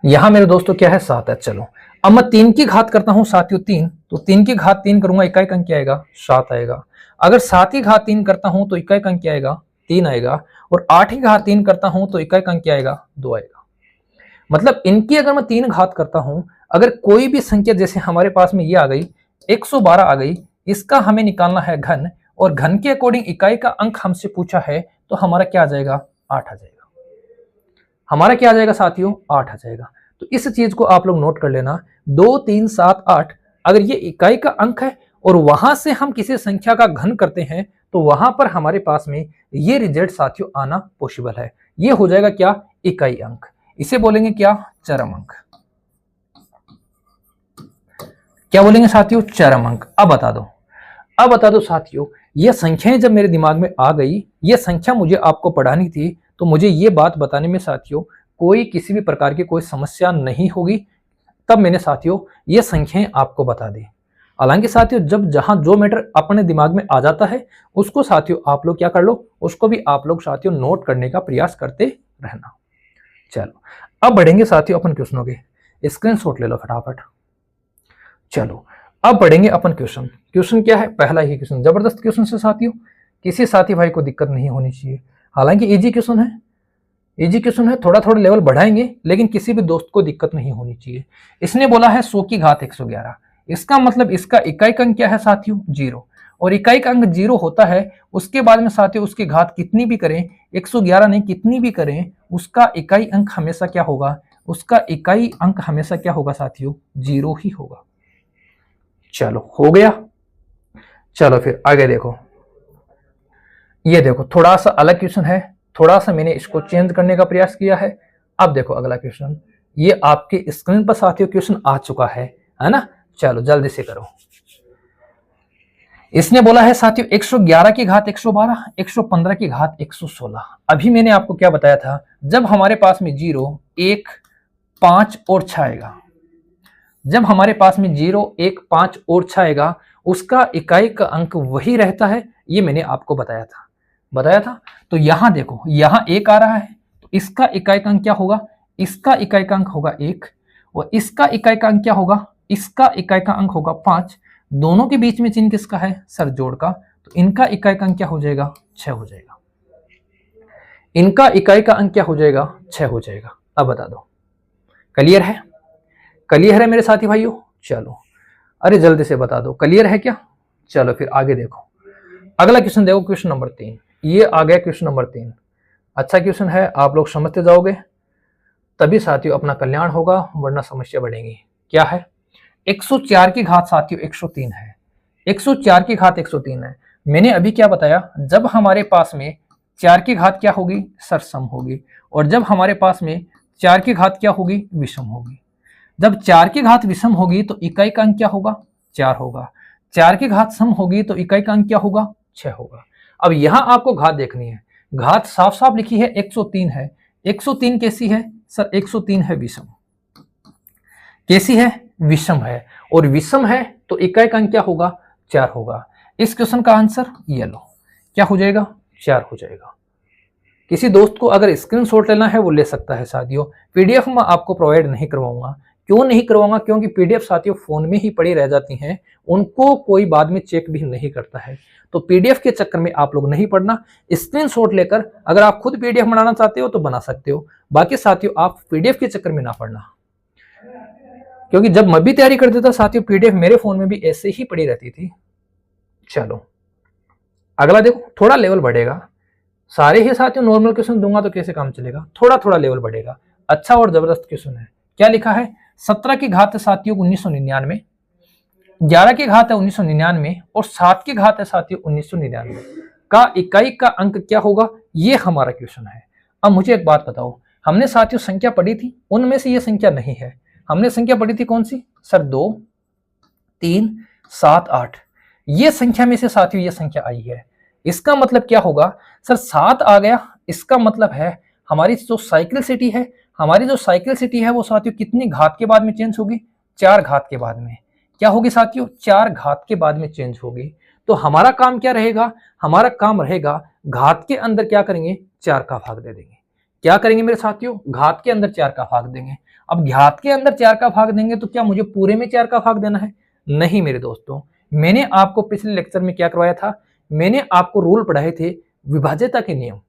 यहां मेरे दोस्तों क्या है, 7 है। चलो अब मैं 3 की घात करता हूं साथियों 3, तो 3 की घात 3 करूंगा, इकाई का अंक क्या आएगा, 7 आएगा। अगर 7 की घात 3 करता हूं तो इकाई का अंक क्या आएगा, 3 आएगा। और 8 की घात 3 करता हूं तो इकाई का अंक क्या आएगा, 2 आएगा। मतलब इनकी अगर मैं 3 घात करता हूं, अगर कोई भी संख्या जैसे हमारे पास में ये आ गई 112 आ गई, इसका हमें निकालना है घन, और घन के अकॉर्डिंग इकाई का अंक हमसे पूछा है, तो हमारा क्या आ जाएगा, 8 आ जाएगा। हमारा क्या आ जाएगा साथियों, 8 आ जाएगा। तो इस चीज को आप लोग नोट कर लेना, 2 3 7 8 अगर ये इकाई का अंक है और वहां से हम किसी संख्या का घन करते हैं तो वहां पर हमारे पास में ये रिजल्ट साथियों आना पॉसिबल है। ये हो जाएगा क्या, इकाई अंक। इसे बोलेंगे क्या, चरम अंक। क्या बोलेंगे साथियों, चरम अंक। अब बता दो साथियों, ये संख्याएं जब मेरे दिमाग में आ गई, ये संख्या मुझे आपको पढ़ानी थी, तो मुझे ये बात बताने में साथियों कोई किसी भी प्रकार की कोई समस्या नहीं होगी। तब मैंने साथियों ये संख्याएं आपको बता दी। हालांकि साथियों जब जहां जो मैटर अपने दिमाग में आ जाता है उसको साथियों आप लोग क्या कर लो, उसको भी आप लोग साथियों नोट करने का प्रयास करते रहना। चलो अब बढ़ेंगे साथियों अपन क्वेश्चनों के, स्क्रीनशॉट ले लो फटाफट। चलो अब बढ़ेंगे अपन क्वेश्चन। क्वेश्चन क्या है, पहला ही क्वेश्चन, जबरदस्त क्वेश्चन से साथियों, किसी साथी भाई को दिक्कत नहीं होनी चाहिए। हालांकि इजी क्वेश्चन है, इजी क्वेश्चन है, थोड़ा थोड़ा लेवल बढ़ाएंगे लेकिन किसी भी दोस्त को दिक्कत नहीं होनी चाहिए। इसने बोला है 100 की घात 111, इसका मतलब इसका इकाई अंक क्या है साथियों, 0, और इकाई का अंक 0 होता है, उसके बाद में साथियों उसकी घात कितनी भी करें, 111 नहीं कितनी भी करें, उसका इकाई अंक हमेशा क्या होगा, उसका इकाई अंक हमेशा क्या होगा साथियों, 0 ही होगा। चलो हो गया। चलो फिर आगे देखो, ये देखो थोड़ा सा अलग क्वेश्चन है, थोड़ा सा मैंने इसको चेंज करने का प्रयास किया है। अब देखो अगला क्वेश्चन, ये आपके स्क्रीन पर साथियों क्वेश्चन आ चुका है ना। चलो जल्दी से करो। इसने बोला है साथियों 111 की घात 112, 115 की घात 116। अभी मैंने आपको क्या बताया था, जब हमारे पास में 0, 1, 5 और 6 आएगा, जब हमारे पास में 0, 1, 5 और 6 आएगा, उसका इकाई का अंक वही रहता है। ये मैंने आपको बताया था। तो यहां देखो, यहां 1 आ रहा है, तो इसका इकाई का अंक क्या होगा, इसका इकाई का अंक होगा 1, और इसका इकाई का अंक क्या होगा, इसका इकाई का अंक होगा 5। दोनों के बीच में चिन्ह किसका है, सर जोड़ का, तो इनका इकाई का अंक क्या हो जाएगा, 6 हो जाएगा। इनका इकाई का अंक क्या हो जाएगा, 6 हो जाएगा। अब बता दो, क्लियर है? क्लियर है मेरे साथी भाइयों? चलो अरे जल्दी से बता दो, क्लियर है क्या? चलो फिर आगे देखो, अगला क्वेश्चन देखो, क्वेश्चन नंबर 3। ये आ गया क्वेश्चन नंबर 3। अच्छा क्वेश्चन है, आप लोग समझते जाओगे तभी साथियों अपना कल्याण होगा, वरना समस्या बढ़ेगी। क्या है, 104 की घात साथियों 103 है। 104 की घात 103 है। मैंने अभी क्या बताया, जब हमारे पास में 4 की घात क्या होगी, सर सम होगी, और जब हमारे पास में 4 की घात क्या होगी, विषम होगी। जब 4 की घात विषम होगी तो इकाई का अंक क्या होगा, 4 होगा। 4 की घात सम होगी तो इकाई का अंक क्या होगा, 6 होगा। अब यहां आपको घात देखनी है, घात साफ साफ लिखी है 103 है। 103 कैसी है सर, 103 है विषम। कैसी है, विषम है, और विषम है तो इकाई का अंक क्या होगा, 4 होगा। इस क्वेश्चन का आंसर ये लो, क्या हो जाएगा, 4 हो जाएगा। किसी दोस्त को अगर स्क्रीनशॉट लेना है वो ले सकता है साथियों, पीडीएफ में आपको प्रोवाइड नहीं करवाऊंगा। क्यों नहीं करवाऊंगा, क्योंकि पीडीएफ साथियों फोन में ही पड़ी रह जाती हैं, उनको कोई बाद में चेक भी नहीं करता है। तो पीडीएफ के चक्कर में आप लोग नहीं पढ़ना, स्क्रीनशॉट लेकर अगर आप खुद पीडीएफ बनाना चाहते हो तो बना सकते हो। बाकी साथियों आप पीडीएफ के चक्कर में ना पढ़ना, क्योंकि जब मैं भी तैयारी करता था साथियों पीडीएफ मेरे फोन में भी ऐसे ही पड़ी रहती थी। चलो अगला देखो, थोड़ा लेवल बढ़ेगा। सारे ही साथियों नॉर्मल क्वेश्चन दूंगा तो कैसे काम चलेगा, थोड़ा थोड़ा लेवल बढ़ेगा। अच्छा और जबरदस्त क्वेश्चन है। क्या लिखा है, 17 की घात है साथियों 1999, 11 की घात है 1999, और 7 की घात है साथियों 1999 का इकाई का अंक क्या होगा, ये हमारा क्वेश्चन है। अब मुझे एक बात बताओ, हमने साथियों संख्या पढ़ी थी, उनमें से ये संख्या नहीं है। हमने संख्या पढ़ी थी कौन सी सर, 2, 3, 7, 8। ये संख्या में से साथियों ये संख्या आई है। इसका मतलब क्या होगा सर, 7 आ गया, इसका मतलब है हमारी जो साइकिल सिटी है, हमारी जो साइकिल सिटी है वो साथियों कितनी घात के बाद में चेंज होगी, 4 घात के बाद में। क्या होगी साथियों, 4 घात के बाद में चेंज होगी। तो हमारा काम क्या रहेगा, हमारा काम रहेगा घात के अंदर क्या करेंगे, 4 का भाग दे देंगे। क्या करेंगे मेरे साथियों, घात के अंदर 4 का भाग देंगे। अब घात के अंदर 4 का भाग देंगे तो क्या मुझे पूरे में 4 का भाग देना है, नहीं मेरे दोस्तों। मैंने आपको पिछले लेक्चर में क्या करवाया था, मैंने आपको रूल पढ़ाए थे, विभाज्यता के नियम,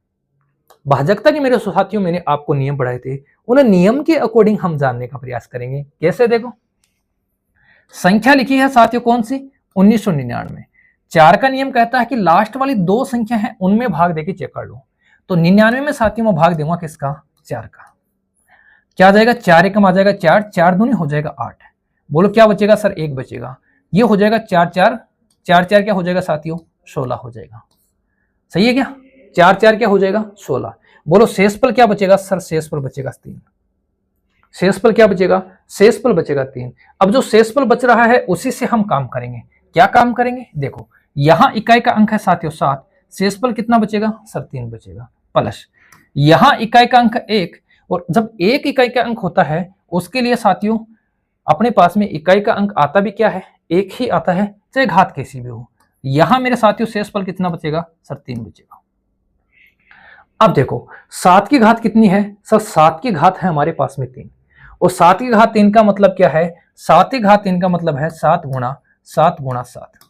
भाजकता के मेरे साथियों मैंने आपको नियम पढ़ाए थे। उन नियम के अकॉर्डिंग हम जानने का प्रयास करेंगे। कैसे, देखो संख्या लिखी है साथियों कौन सी, 1999। 4 का नियम कहता है कि लास्ट वाली 2 संख्या है उनमें भाग देके चेक कर लो। तो 99 में साथियों मैं भाग दूंगा किसका, 4 का। क्या आ जाएगा, 4 एकम आ जाएगा 4, 4 दूनी हो जाएगा 8। बोलो क्या बचेगा सर, 1 बचेगा। ये हो जाएगा 4 4, 4 4 क्या हो जाएगा साथियों, 16 हो जाएगा। सही है क्या, 4 4 क्या हो जाएगा, 16। बोलो शेषफल क्या बचेगा सर, शेषफल बचेगा 3। शेषफल क्या बचेगा, शेषफल बचेगा 3। अब जो शेषफल बच रहा है उसी से हम काम करेंगे। क्या काम करेंगे, देखो यहां इकाई का अंक है साथियों 7, शेषफल कितना बचेगा सर 3 बचेगा, प्लस यहां इकाई का अंक 1, और जब एक इकाई का अंक होता है उसके लिए साथियों अपने पास में इकाई का अंक आता भी क्या है, एक ही आता है, चाहे घात कैसी भी हो। यहां मेरे साथियों शेषफल कितना बचेगा सर 3 बचेगा। अब देखो 7 की घात कितनी है सर, 7 की घात है हमारे पास में 3, और 7 की घात 3 का मतलब क्या है, 7 की घात 3 का मतलब है 7 गुणा 7 गुणा 7।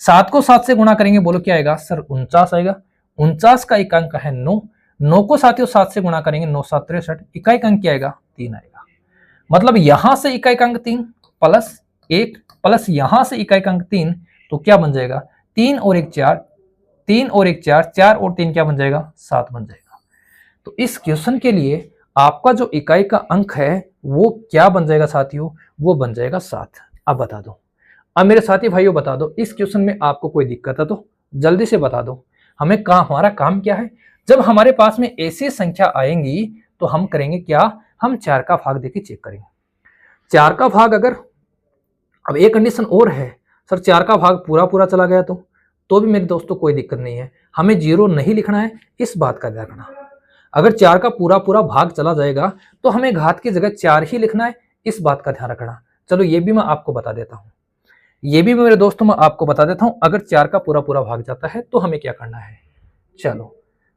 7 को 7 से गुणा करेंगे, बोलो क्या आएगा सर 49 आएगा। 49 का इकाई अंक है 9, 9 को साथियों 7 से गुणा करेंगे 9 7 63, इकाई अंक क्या आएगा 3 आएगा। मतलब यहां से इकाई अंक 3 प्लस 1 प्लस यहां से इकाई अंक 3, तो क्या बन जाएगा 3 और 1 4, 3 और 1 4, 4 और 3 क्या बन जाएगा 7 बन जाएगा। तो इस क्वेश्चन के लिए आपका जो इकाई का अंक है वो क्या बन जाएगा साथियों, वो बन जाएगा 7। अब बता दो, अब मेरे साथी भाइयों बता दो, इस क्वेश्चन में आपको कोई दिक्कत है तो जल्दी से बता दो। हमारा काम क्या है, जब हमारे पास में ऐसी संख्या आएंगी तो हम करेंगे क्या, हम 4 का भाग देके चेक करेंगे। 4 का भाग अगर, अब एक कंडीशन और है सर, 4 का भाग पूरा पूरा चला गया तो भी मेरे दोस्तों कोई दिक्कत नहीं है, हमें 0 नहीं लिखना है, इस बात का ध्यान रखना। अगर 4 का पूरा पूरा भाग चला जाएगा तो हमें घात की जगह 4 ही लिखना है, इस बात का ध्यान रखना। चलो ये भी मैं आपको बता देता हूं, ये भी मेरे दोस्तों मैं आपको बता देता हूं, अगर 4 का पूरा पूरा भाग जाता है तो हमें क्या करना है। चलो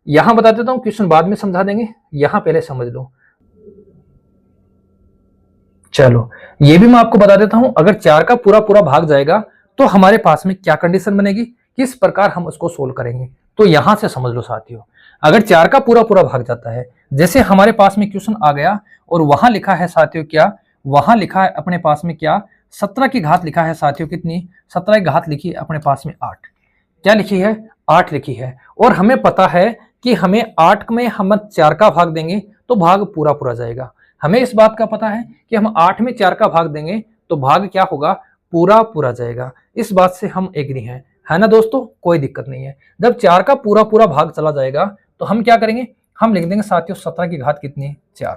यहां बता देता हूं, क्वेश्चन बाद में समझा देंगे, यहां पहले समझ लो। चलो ये भी मैं आपको बता देता हूं, अगर 4 का पूरा पूरा भाग जाएगा तो हमारे पास में क्या कंडीशन बनेगी, किस प्रकार हम उसको सोल्व करेंगे। तो यहां से समझ लो साथियों, अगर 4 का पूरा पूरा भाग जाता है, जैसे हमारे पास में क्वेश्चन आ गया और वहां लिखा है साथियों क्या, वहां लिखा है अपने पास में क्या, 17 की घात लिखा है साथियों, कितनी 17 की घात लिखी है अपने पास में 8, क्या लिखी है 8 लिखी है, और हमें पता है कि हमें 8 में हम 4 का भाग देंगे तो भाग पूरा पूरा जाएगा। हमें इस बात का पता है कि हम 8 में 4 का भाग देंगे तो भाग क्या होगा, पूरा पूरा जाएगा। इस बात से हम एग्री हैं, है ना दोस्तों, कोई दिक्कत नहीं है। जब 4 का पूरा पूरा भाग चला जाएगा तो हम क्या करेंगे, हम लिख देंगे साथियों 17 की घात कितनी 4,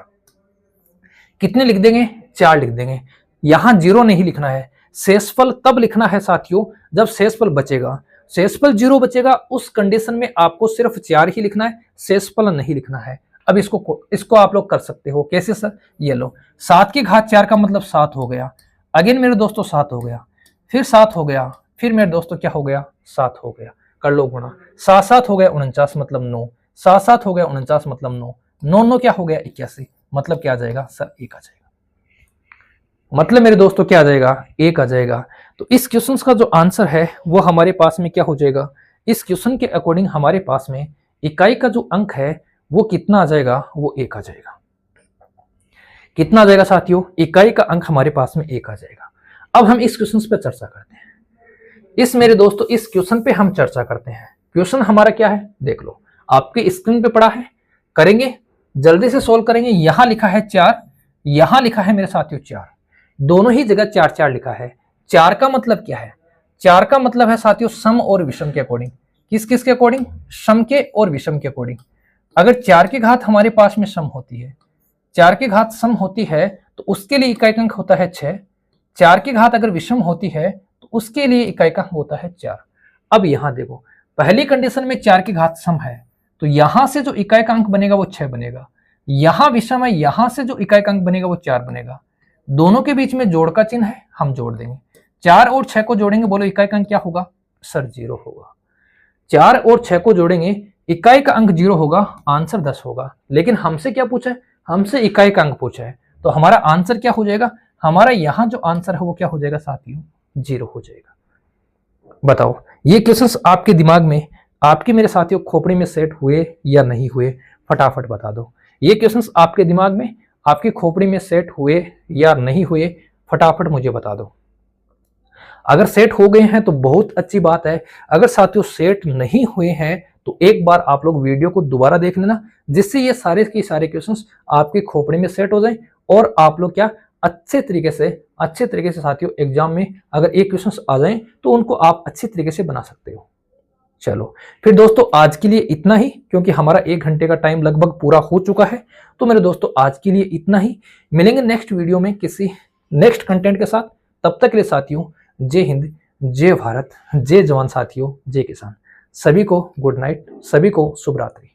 कितने लिख देंगे 4 लिख देंगे। यहां 0 नहीं लिखना है, शेषफल तब लिखना है साथियों जब शेषफल बचेगा, शेषफल 0 बचेगा उस कंडीशन में आपको सिर्फ 4 ही लिखना है, शेषफल नहीं लिखना है। अब इसको आप लोग कर सकते हो, कैसे सर, ये लो 7 की घात 4 का मतलब 7 हो गया, अगेन मेरे दोस्तों 7 हो गया, फिर 7 हो गया, फिर मेरे दोस्तों क्या हो गया 7 हो गया, कर लो गुणा, 7 7 हो गया 49 मतलब 9, 7 7 हो गया 49 मतलब 9, 9 9 क्या हो गया 81, मतलब क्या आ जाएगा सर 1 आ जाएगा, मतलब मेरे दोस्तों क्या आ जाएगा 1 आ जाएगा। तो इस क्वेश्चन का जो आंसर है वो हमारे पास में क्या हो जाएगा, इस क्वेश्चन के अकॉर्डिंग हमारे पास में इकाई का जो अंक है वो कितना आ जाएगा, वो 1 आ जाएगा। कितना आ जाएगा साथियों, इकाई का अंक हमारे पास में 1 आ जाएगा। अब हम इस क्वेश्चन पे चर्चा करते हैं, इस मेरे दोस्तों इस क्वेश्चन पे हम चर्चा करते हैं। क्वेश्चन हमारा क्या है देख लो, आपके स्क्रीन पे पड़ा है, करेंगे जल्दी से सोल्व करेंगे। यहां लिखा है 4, यहां लिखा है मेरे साथियों 4, दोनों ही जगह 4 4 लिखा है। 4 का मतलब क्या है, 4 का मतलब है साथियों सम और विषम के अकॉर्डिंग। किस किस के अकॉर्डिंग, सम के और विषम के अकॉर्डिंग। अगर 4 की घात हमारे पास में सम होती है, 4 की घात सम होती है तो उसके लिए इकाई अंक होता है 6। 4 की घात अगर विषम होती है तो उसके लिए इकाई अंक होता है 4। अब यहां देखो, पहली कंडीशन में 4 की घात सम है तो यहां से जो इकाई का अंक बनेगा वो 6 बनेगा, यहां विषम है, यहां से जो इकाई का अंक बनेगा वो 4 बनेगा। दोनों के बीच में जोड़ का चिन्ह है, हम जोड़ देंगे। 4 और 6 को जोड़ेंगे, बोलो इकाई का अंक क्या होगा सर 0 होगा। 4 और 6 को जोड़ेंगे, इकाई का अंक 0 होगा, आंसर 10 होगा। लेकिन हमसे क्या पूछा है, हमसे इकाई का अंक पूछा है, तो हमारा आंसर क्या हो जाएगा, हमारा यहां जो आंसर है वो क्या हो जाएगा साथियों 0 हो जाएगा। बताओ ये क्वेश्चंस आपके दिमाग में, आपके मेरे साथियों खोपड़ी में सेट हुए या नहीं हुए, फटाफट बता दो। ये क्वेश्चंस आपके दिमाग में, आपकी खोपड़ी में सेट हुए या नहीं हुए, फटाफट मुझे बता दो। अगर सेट हो गए हैं तो बहुत अच्छी बात है, अगर साथियों सेट नहीं हुए हैं तो एक बार आप लोग वीडियो को दोबारा देख लेना, जिससे ये सारे के सारे क्वेश्चंस आपकी खोपड़ी में सेट हो जाएं और आप लोग क्या अच्छे तरीके से साथियों एग्जाम में अगर एक क्वेश्चंस आ जाएं तो उनको आप अच्छी तरीके से बना सकते हो। चलो फिर दोस्तों आज के लिए इतना ही, क्योंकि हमारा 1 घंटे का टाइम लगभग पूरा हो चुका है। तो मेरे दोस्तों आज के लिए इतना ही, मिलेंगे नेक्स्ट वीडियो में किसी नेक्स्ट कंटेंट के साथ। तब तक के लिए साथियों, जय हिंद, जय भारत, जय जवान साथियों, जय किसान। सभी को गुड नाइट, सभी को शुभ रात्रि।